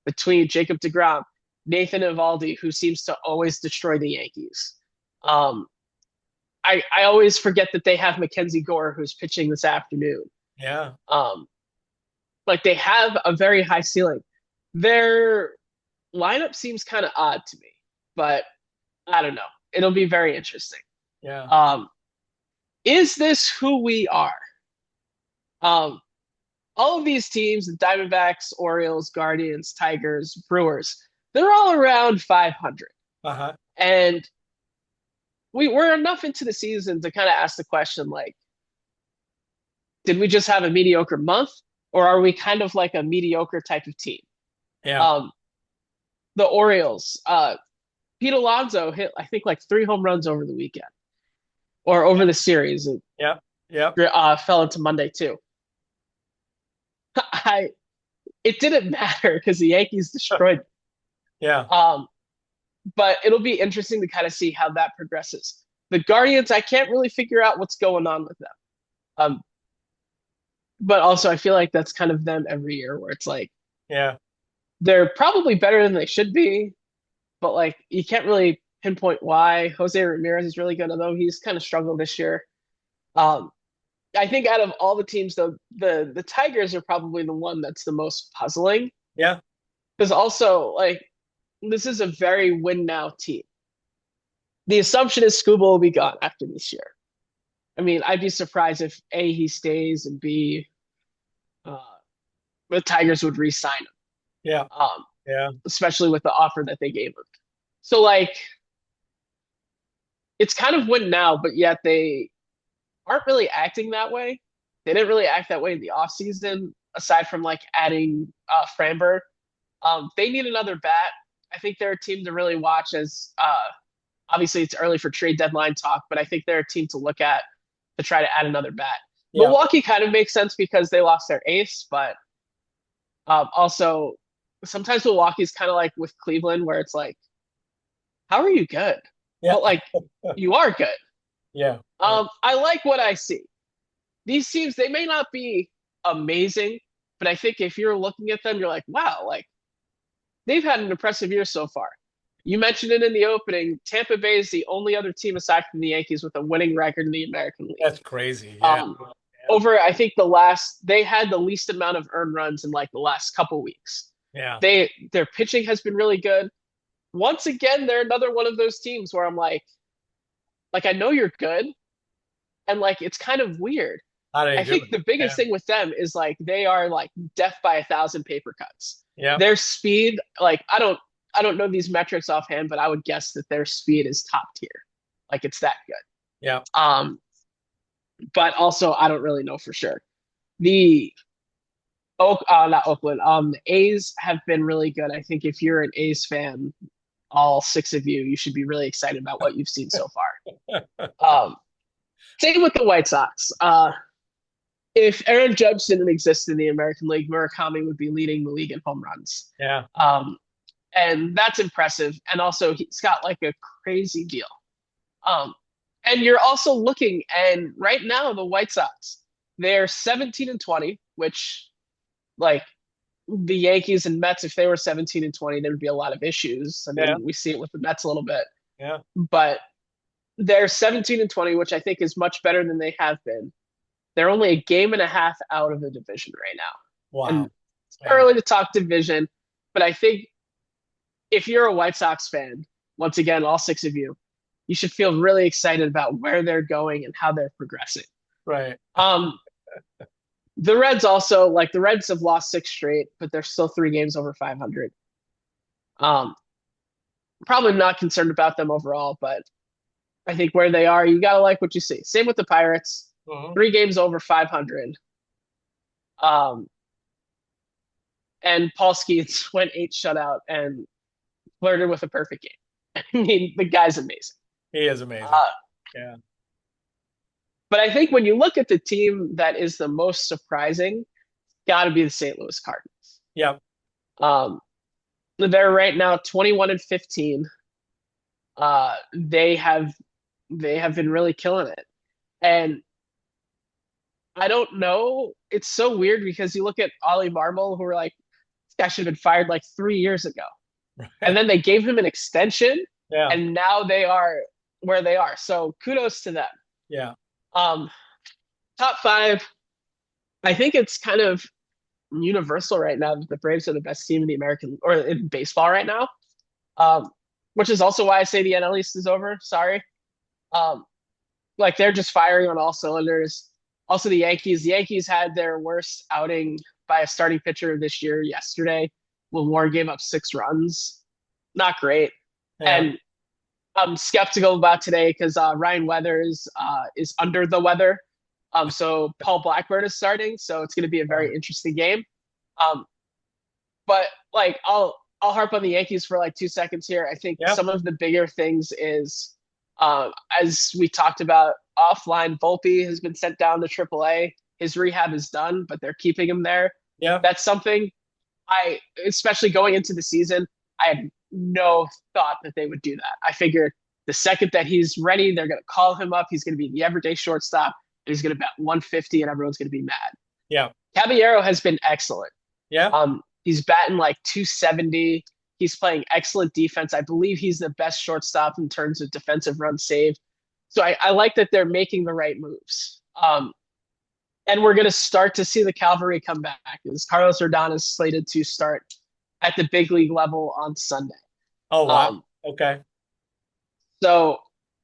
between Jacob deGrom, Nathan Eovaldi, who seems to always destroy the Yankees. Um, I always forget that they have Mackenzie Gore, who's pitching this afternoon. Yeah. Um, like they have a very high ceiling. Their lineup seems kind of odd to me, but I don't know. It'll be very interesting. Yeah. Um, is this who we are? Um, all of these teams, the Diamondbacks, Orioles, Guardians, Tigers, Brewers, they're all around 500. Uh-huh. And we're enough into the season to kind of ask the question like, did we just have a mediocre month or are we kind of like a mediocre type of team? Yeah. Um, the Orioles, Pete Alonso hit, I think, like 3 home runs over the weekend or over the series. It Yeah. Yeah. fell into Monday too. I it didn't matter because the Yankees destroyed. Yeah. Um, but it'll be interesting to kind of see how that progresses. The Guardians, I can't really figure out what's going on with them. Um, but also I feel like that's kind of them every year, where it's like Yeah. they're probably better than they should be, but like you can't really pinpoint why. Jose Ramirez is really good, although he's kind of struggled this year. Um, I think out of all the teams, though, the Tigers are probably the one that's the most puzzling Yeah. because also like this is a very win now team. The assumption is Scuba will be gone after this year. I mean, I'd be surprised if A, he stays, and B, uh, the Tigers would re-sign him, Yeah. Yeah. especially with the offer that they gave him. So like, it's kind of win now, but yet they aren't really acting that way. They didn't really act that way in the offseason, aside from like adding Framber. They need another bat. I think they're a team to really watch as obviously it's early for trade deadline talk, but I think they're a team to look at to try to add another bat. Yeah. Milwaukee kind of makes sense because they lost their ace, but also sometimes Milwaukee's kind of like with Cleveland, where it's like, how are you good? Yeah. But like, you are good. Yeah. Yeah. I like what I see. These teams, they may not be amazing, but I think if you're looking at them, you're like, wow, like they've had an impressive year so far. You mentioned it in the opening. Tampa Bay is the only other team aside from the Yankees with a winning record in the American League. That's crazy. Yeah. Um, Yeah. over I think they had the least amount of earned runs in like the last couple weeks. Yeah. Their pitching has been really good. Once again, they're another one of those teams where I'm like I know you're good, and like it's kind of weird. How do you I do think it? the biggest Yeah. thing with them is like they are like death by a thousand paper cuts. Yeah. Their speed, like I don't know these metrics offhand, but I would guess that their speed is top tier. Like it's that good. Yeah. But also I don't really know for sure. The not Oakland. The A's have been really good. I think if you're an A's fan, all six of you, you should be really excited about what you've seen so far. Um, Same with the White Sox. If Aaron Judge didn't exist in the American League, Murakami would be leading the league in home runs. Yeah. Um, and that's impressive. And also, he's got like a crazy deal. Um, and you're also looking, and right now, the White Sox, they're 17 and 20, which, like, the Yankees and Mets, if they were 17 and 20, there would be a lot of issues. I Yeah. mean, we see it with the Mets a little bit, Yeah. but they're 17 and 20, which I think is much better than they have been. They're only a game and a half out of the division right now. And Wow. it's Yeah. early to talk division, but I think if you're a White Sox fan, once again, all six of you, you should feel really excited about where they're going and how they're progressing. Right. Um, the Reds also, like the Reds have lost six straight, but they're still 3 games over 500. Um, Probably not concerned about them overall, but I think where they are, you gotta like what you see. Same with the Pirates, Mhm. 3 games over 500. Um, and Paul Skeets went 8 shutout and flirted with a perfect game. I mean, the guy's amazing. He is amazing. Uh, Yeah. but I think when you look at the team that is the most surprising, got to be the St. Louis Cardinals. Yeah. Um, they're right now 21 and 15. They have been really killing it, and I don't know. It's so weird because you look at Ollie Marmol, who were like, this guy should have been fired like 3 years ago, and then they gave him an extension, Yeah. and now they are where they are. So kudos to them. Yeah. Um, Top five, I think it's kind of universal right now that the Braves are the best team in the American or in baseball right now. Um, which is also why I say the NL East is over. Sorry. Um, like they're just firing on all cylinders. Also, the Yankees. The Yankees had their worst outing by a starting pitcher this year yesterday when Warren gave up 6 runs. Not great. Yeah. And I'm skeptical about today because Ryan Weathers is under the weather. So Paul Blackburn is starting, so it's going to be a very interesting game. Um, but like I'll harp on the Yankees for like 2 seconds here. I think Yeah. some of the bigger things is as we talked about offline, Volpe has been sent down to AAA. His rehab is done, but they're keeping him there. Yeah. That's something especially going into the season, I had no thought that they would do that. I figured the second that he's ready, they're going to call him up. He's going to be the everyday shortstop. And he's going to bat 150, and everyone's going to be mad. Yeah. Caballero has been excellent. Yeah. He's batting like 270. He's playing excellent defense. I believe he's the best shortstop in terms of defensive runs saved. So I like that they're making the right moves. And we're going to start to see the cavalry come back as Carlos Rodon is slated to start at the big league level on Sunday. Oh, wow. Um, Okay. so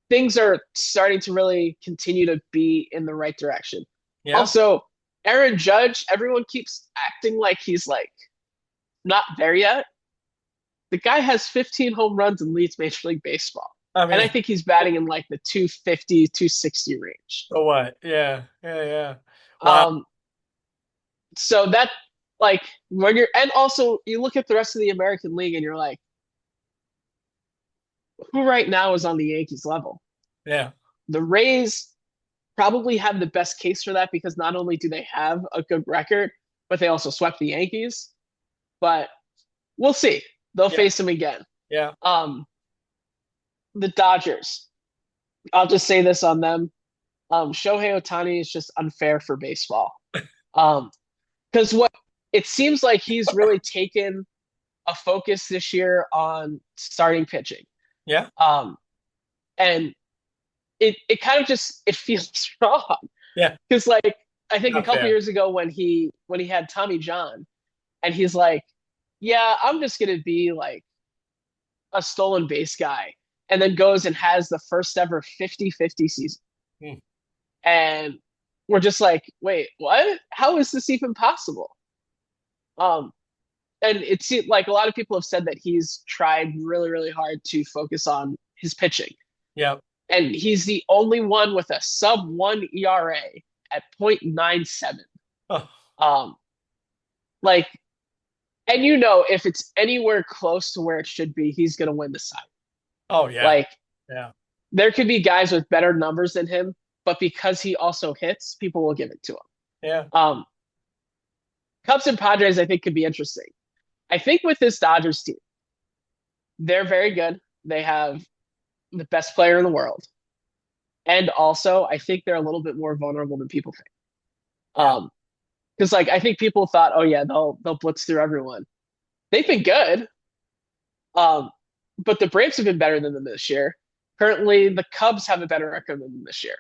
things are starting to really continue to be in the right direction. Yeah. Also, Aaron Judge, everyone keeps acting like he's like not there yet. The guy has 15 home runs and leads Major League Baseball. I And I mean, think he's batting in like the 250, 260 range. so what? Yeah. Yeah. Yeah. Wow. Um, so that like when you're and also you look at the rest of the American League and you're like, who right now is on the Yankees level? Yeah. The Rays probably have the best case for that because not only do they have a good record, but they also swept the Yankees. But we'll see. They'll Yeah. face them again. Yeah. Um, the Dodgers. I'll just say this on them. Shohei Ohtani is just unfair for baseball. Because what it seems like he's really taken a focus this year on starting pitching. Yeah. Um, and it kind of just it feels wrong Yeah. because like I think a Not couple fair. years ago when he had Tommy John and he's like, yeah, I'm just gonna be like a stolen base guy, and then goes and has the first ever 50-50 season. Hmm. And we're just like, wait, what? How is this even possible? Um, and it's like a lot of people have said that he's tried really, really hard to focus on his pitching. Yeah. And he's the only one with a sub 1 ERA at 0.97. Oh. Um, like, and if it's anywhere close to where it should be, he's going to win the side. Oh, yeah. Like, Yeah. There could be guys with better numbers than him, but because he also hits, people will give it to him. Yeah. Um, Cubs and Padres, I think, could be interesting. I think with this Dodgers team, they're very good. They have the best player in the world. And also, I think they're a little bit more vulnerable than people think. Yeah. Um, because like I think people thought, oh yeah, they'll blitz through everyone. They've been good. Um, but the Braves have been better than them this year. Currently, the Cubs have a better record than them this year.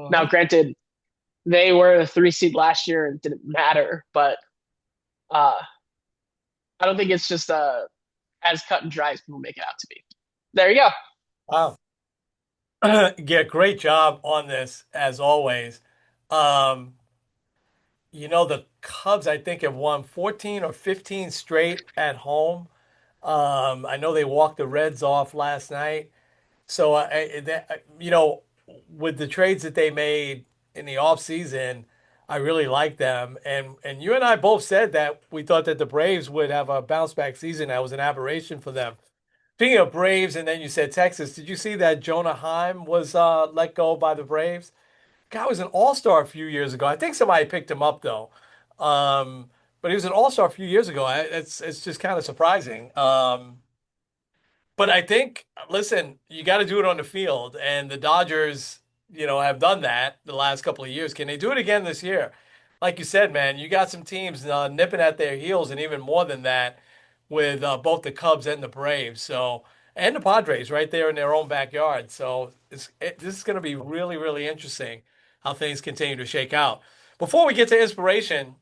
Now, Hmm. granted, they were the 3 seed last year and it didn't matter, but uh, I don't think it's just as cut and dry as people make it out to be. There you go. Wow. Yeah, great job on this as always. Um, the Cubs, I think, have won 14 or 15 straight at home. I know they walked the Reds off last night. So, with the trades that they made in the offseason, I really like them. And you and I both said that we thought that the Braves would have a bounce back season. That was an aberration for them. Speaking of Braves, and then you said Texas, did you see that Jonah Heim was let go by the Braves? Guy was an all-star a few years ago. I think somebody picked him up though. But he was an all-star a few years ago. It's just kind of surprising. But I think, listen, you got to do it on the field, and the Dodgers, have done that the last couple of years. Can they do it again this year? Like you said, man, you got some teams nipping at their heels, and even more than that, with both the Cubs and the Braves. So, and the Padres right there in their own backyard. So, this is going to be really, really interesting how things continue to shake out. Before we get to inspiration,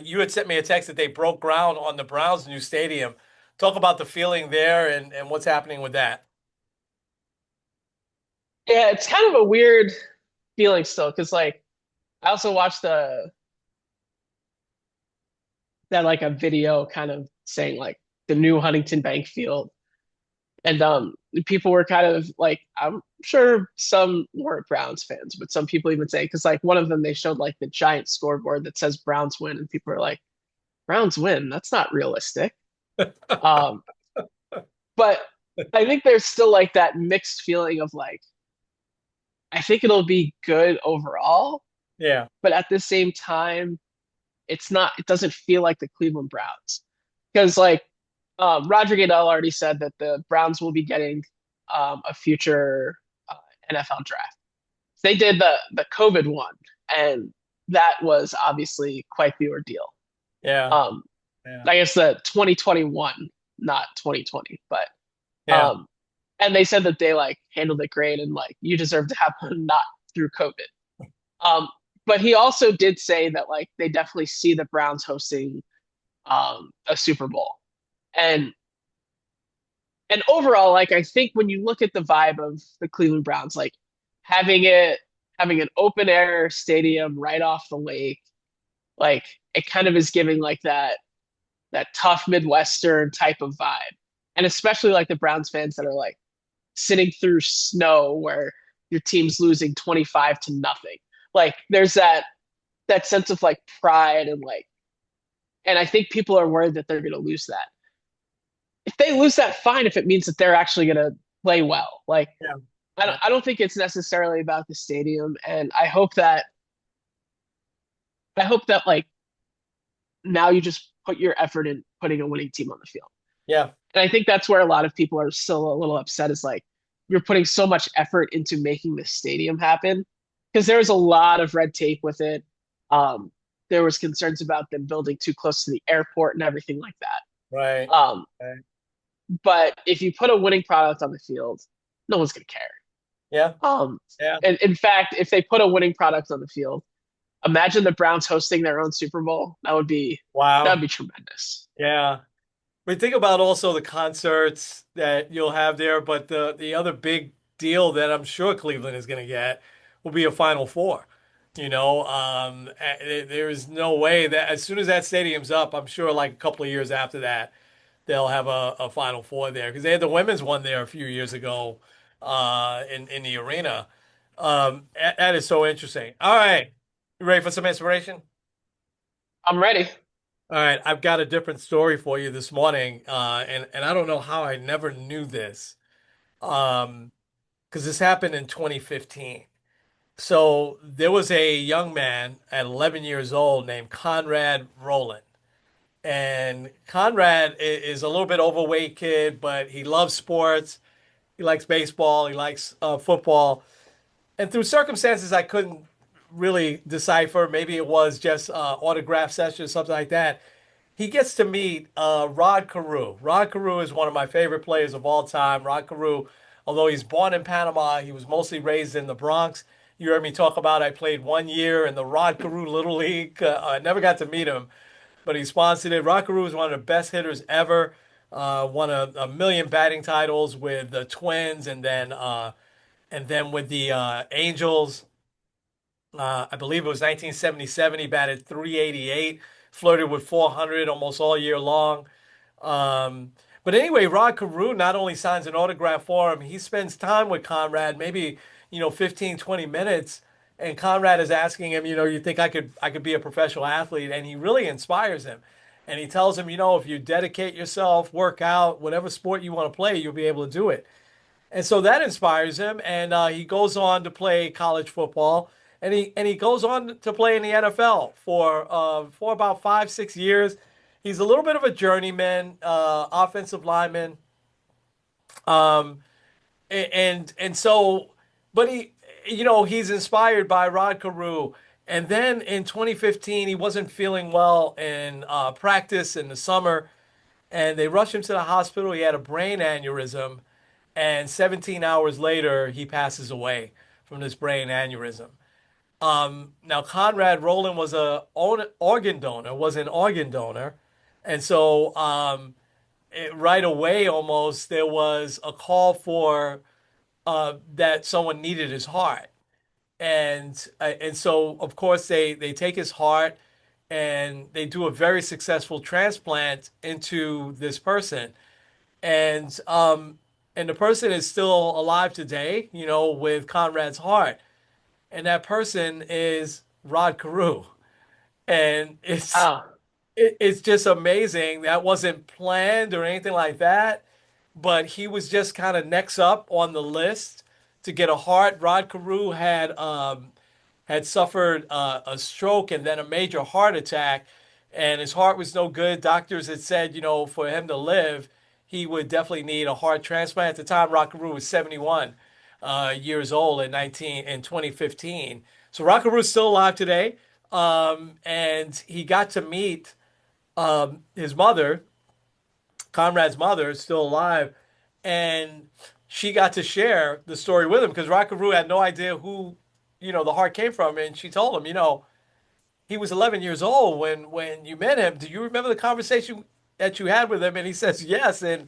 you had sent me a text that they broke ground on the Browns' new stadium. Talk about the feeling there and what's happening with that. Yeah, it's kind of a weird feeling still because like I also watched that like a video kind of saying like the new Huntington Bank Field. And people were kind of like, I'm sure some weren't Browns fans, but some people even say, because like one of them, they showed like the giant scoreboard that says Browns win, and people are like, Browns win? That's not realistic. Um, but I think there's still like that mixed feeling of like, I think it'll be good overall, Yeah, but at the same time, it doesn't feel like the Cleveland Browns. Because like Roger Goodell already said that the Browns will be getting a future uh, NFL draft. They did the COVID one, and that was obviously quite the ordeal. yeah, Um, yeah, I guess the 2021, not 2020, but yeah, um, and they said that they like handled it great and like you deserve to have one not through COVID. Um, but he also did say that like they definitely see the Browns hosting a Super Bowl, and overall, like I think when you look at the vibe of the Cleveland Browns, like having it having an open air stadium right off the lake, like it kind of is giving like that tough Midwestern type of vibe. And especially like the Browns fans that are like sitting through snow where your team's losing 25 to nothing. Like there's that sense of like pride and like and I think people are worried that they're going to lose that. If they lose that, fine. If it means that they're actually going to play well, like yeah, I yeah, don't, I don't think it's necessarily about the stadium, and I hope that like now you just put your effort in putting a winning team on the field. yeah, And I think that's where a lot of people are still a little upset is like you're putting so much effort into making this stadium happen because there was a lot of red tape with it. Um, there was concerns about them building too close to the airport and everything like that. right, right. But if you put a winning product on the field, no one's going to care. Yeah, Um, yeah. and in fact, if they put a winning product on the field, imagine the Browns hosting their own Super Bowl. That would Wow. be tremendous. Yeah. We think about also the concerts that you'll have there, but the other big deal that I'm sure Cleveland is going to get will be a Final Four. There is no way that as soon as that stadium's up, I'm sure like a couple of years after that, they'll have a Final Four there because they had the women's one there a few years ago in the arena. That is so interesting. All right, you ready for some inspiration? I'm ready. All right, I've got a different story for you this morning, and I don't know how I never knew this. Um, because this happened in 2015. So there was a young man at 11 years old named Conrad Rowland. And Conrad is a little bit overweight kid, but he loves sports. He likes baseball. He likes football. And through circumstances I couldn't really decipher, maybe it was just autograph session or something like that. He gets to meet Rod Carew. Rod Carew is one of my favorite players of all time. Rod Carew, although he's born in Panama, he was mostly raised in the Bronx. You heard me talk about I played 1 year in the Rod Carew Little League. I never got to meet him, but he sponsored it. Rod Carew is one of the best hitters ever. Won a million batting titles with the Twins, and then with the Angels. I believe it was 1977. He batted 388, flirted with 400 almost all year long. Um, but anyway, Rod Carew not only signs an autograph for him, he spends time with Conrad, maybe, 15, 20 minutes. And Conrad is asking him, you think I could be a professional athlete? And he really inspires him. And he tells him, if you dedicate yourself, work out, whatever sport you want to play, you'll be able to do it. And so that inspires him, and he goes on to play college football, and he goes on to play in the NFL for about 5 6 years. He's a little bit of a journeyman, offensive lineman, um, and so, but he's inspired by Rod Carew. And then in 2015, he wasn't feeling well in practice in the summer, and they rushed him to the hospital. He had a brain aneurysm, and 17 hours later, he passes away from this brain aneurysm. Now, Conrad Rowland was was an organ donor, and so right away, almost there was a call for that someone needed his heart, and so of course they take his heart and they do a very successful transplant into this person, and the person is still alive today, with Conrad's heart, and that person is Rod Carew, and Oh, it's just amazing. That wasn't planned or anything like that, but he was just kind of next up on the list to get a heart. Rod Carew had suffered a stroke and then a major heart attack, and his heart was no good. Doctors had said, for him to live, he would definitely need a heart transplant. At the time, Rod Carew was 71 years old in 2015. So Rod Carew is still alive today, and he got to meet his mother, Conrad's mother, is still alive, and she got to share the story with him because Rod Carew had no idea who, the heart came from, and she told him, he was 11 years old when you met him. Do you remember the conversation that you had with him? And he says yes, and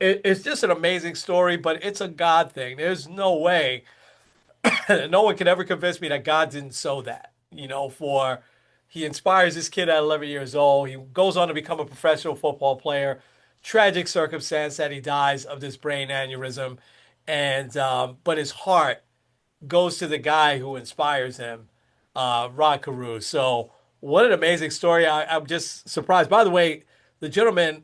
it's just an amazing story, but it's a God thing. There's no way no one can ever convince me that God didn't sow that. For he inspires this kid at 11 years old. He goes on to become a professional football player. Tragic circumstance that he dies of this brain aneurysm, and but his heart goes to the guy who inspires him, Rod Carew. So what an amazing story! I'm just surprised. By the way, the gentleman,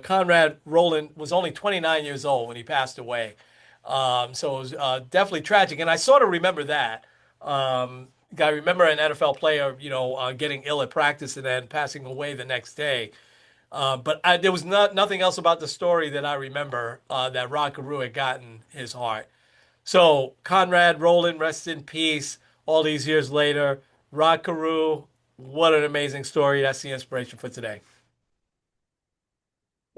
Conrad Rowland, was only 29 years old when he passed away. So it was definitely tragic, and I sort of remember that. I remember an NFL player, getting ill at practice and then passing away the next day. But there was nothing else about the story that I remember that Rod Carew had gotten his heart. So Conrad Rowland, rest in peace. All these years later, Rod Carew, what an amazing story. That's the inspiration for today.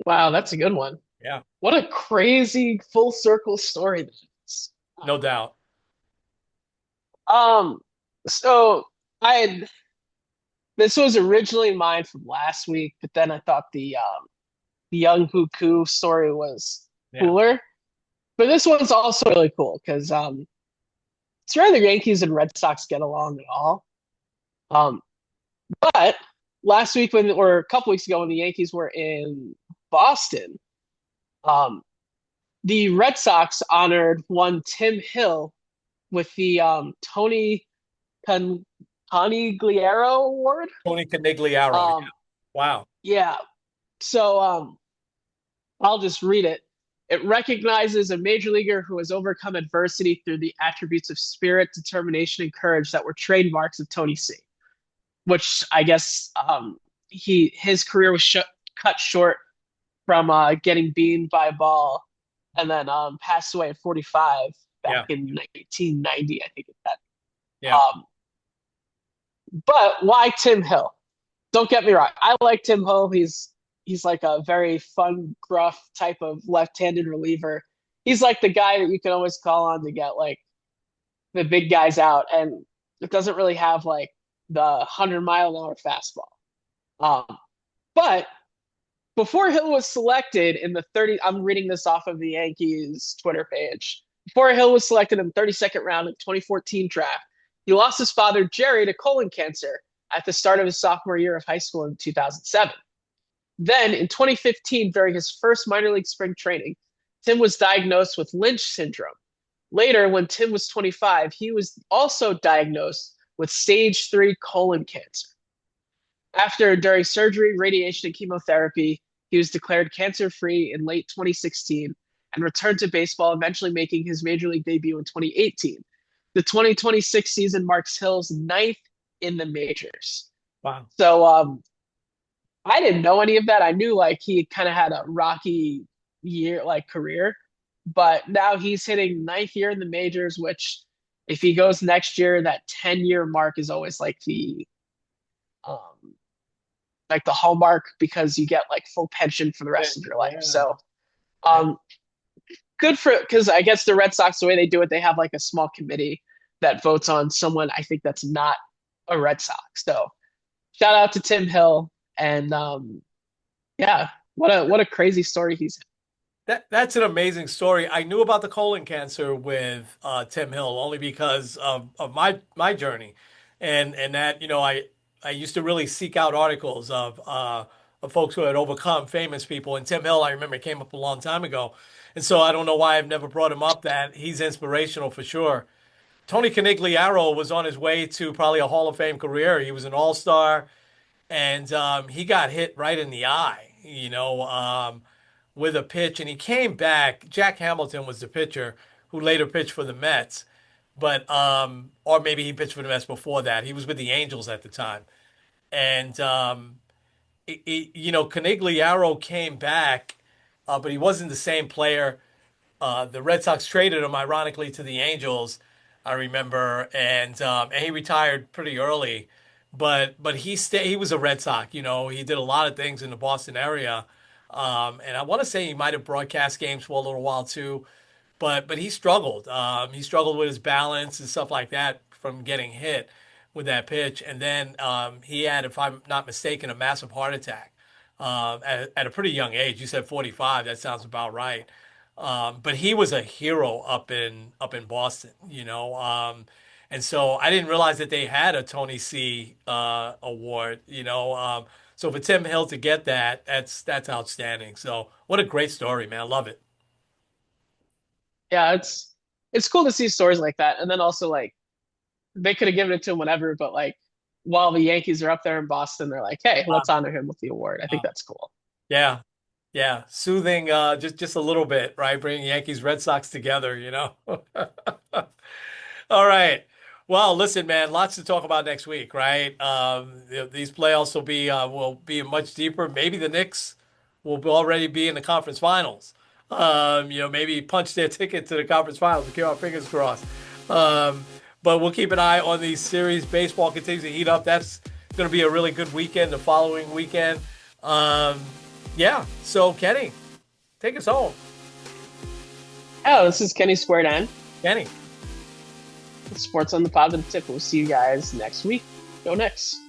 wow, that's a good one. Yeah, What a crazy full circle story that is. no doubt. Um, so I had this was originally mine from last week, but then I thought the Young Puku story was Yeah. cooler. But this one's also really cool because it's rare the Yankees and Red Sox get along at all. Um, but last week or a couple weeks ago when the Yankees were in Boston, um, the Red Sox honored one Tim Hill with the Con Conigliaro Award. Tony Canigliaro. Yeah. Um, Wow. yeah. So I'll just read it. It recognizes a major leaguer who has overcome adversity through the attributes of spirit, determination, and courage that were trademarks of Tony C. Which I guess his career was cut short from getting beamed by a ball, and then passed away at 45 back Yeah. in 1990, I think. That. Yeah. Um, but why Tim Hill? Don't get me wrong. I like Tim Hill. He's like a very fun, gruff type of left-handed reliever. He's like the guy that you can always call on to get like the big guys out, and it doesn't really have like the 100-mile-an-hour fastball. Um, but before Hill was selected in the 30, I'm reading this off of the Yankees Twitter page. Before Hill was selected in the 32nd round of the 2014 draft, he lost his father, Jerry, to colon cancer at the start of his sophomore year of high school in 2007. Then, in 2015, during his first minor league spring training, Tim was diagnosed with Lynch syndrome. Later, when Tim was 25, he was also diagnosed with stage 3 colon cancer. After, during surgery, radiation, and chemotherapy, he was declared cancer free in late 2016 and returned to baseball, eventually making his major league debut in 2018. The 2026 season marks Hill's ninth in the majors. Wow. So I didn't know any of that. I knew like he kind of had a rocky year, like career, but now he's hitting ninth year in the majors, which if he goes next year, that 10-year mark is always um, like the hallmark because you get like full pension for the rest of your life. Yeah. So Yeah. um, good for because I guess the Red Sox, the way they do it, they have like a small committee that votes on someone I think that's not a Red Sox. So shout out to Tim Hill and yeah, what a crazy story he's. That's an amazing story. I knew about the colon cancer with Tim Hill only because of my journey, and that I used to really seek out articles of folks who had overcome famous people. And Tim Hill, I remember, came up a long time ago, and so I don't know why I've never brought him up. That he's inspirational for sure. Tony Canigliaro was on his way to probably a Hall of Fame career. He was an All Star, and he got hit right in the eye. With a pitch, and he came back. Jack Hamilton was the pitcher who later pitched for the Mets, but or maybe he pitched for the Mets before that. He was with the Angels at the time, and Canigliaro came back, but he wasn't the same player. The Red Sox traded him, ironically, to the Angels. I remember, and he retired pretty early, but he was a Red Sox. He did a lot of things in the Boston area, and I want to say he might have broadcast games for a little while too. But he struggled. He struggled with his balance and stuff like that from getting hit with that pitch, and then he had, if I'm not mistaken, a massive heart attack at a pretty young age. You said 45. That sounds about right. But he was a hero up in Boston, and so I didn't realize that they had a Tony C award, So for Tim Hill to get that, that's outstanding. So what a great story, man! I love it. Yeah, it's cool to see stories like that, and then also like they could have given it to him whenever, but like while the Yankees are up there in Boston, they're like, hey, Wow. let's honor him with the award. I think Wow. that's cool. Yeah, yeah, soothing, just a little bit, right? Bringing Yankees Red Sox together. All right. Well, listen, man, lots to talk about next week, right? These playoffs will be much deeper. Maybe the Knicks already be in the conference finals. Maybe punch their ticket to the conference finals. We keep our fingers crossed. Um, but we'll keep an eye on these series. Baseball continues to heat up. That's going to be a really good weekend. The following weekend. Um, yeah. So, Kenny, take us home. Oh, this is Kenny Squared N. Kenny. Sports on the Positive Tip. We'll see you guys next week. Go Knicks.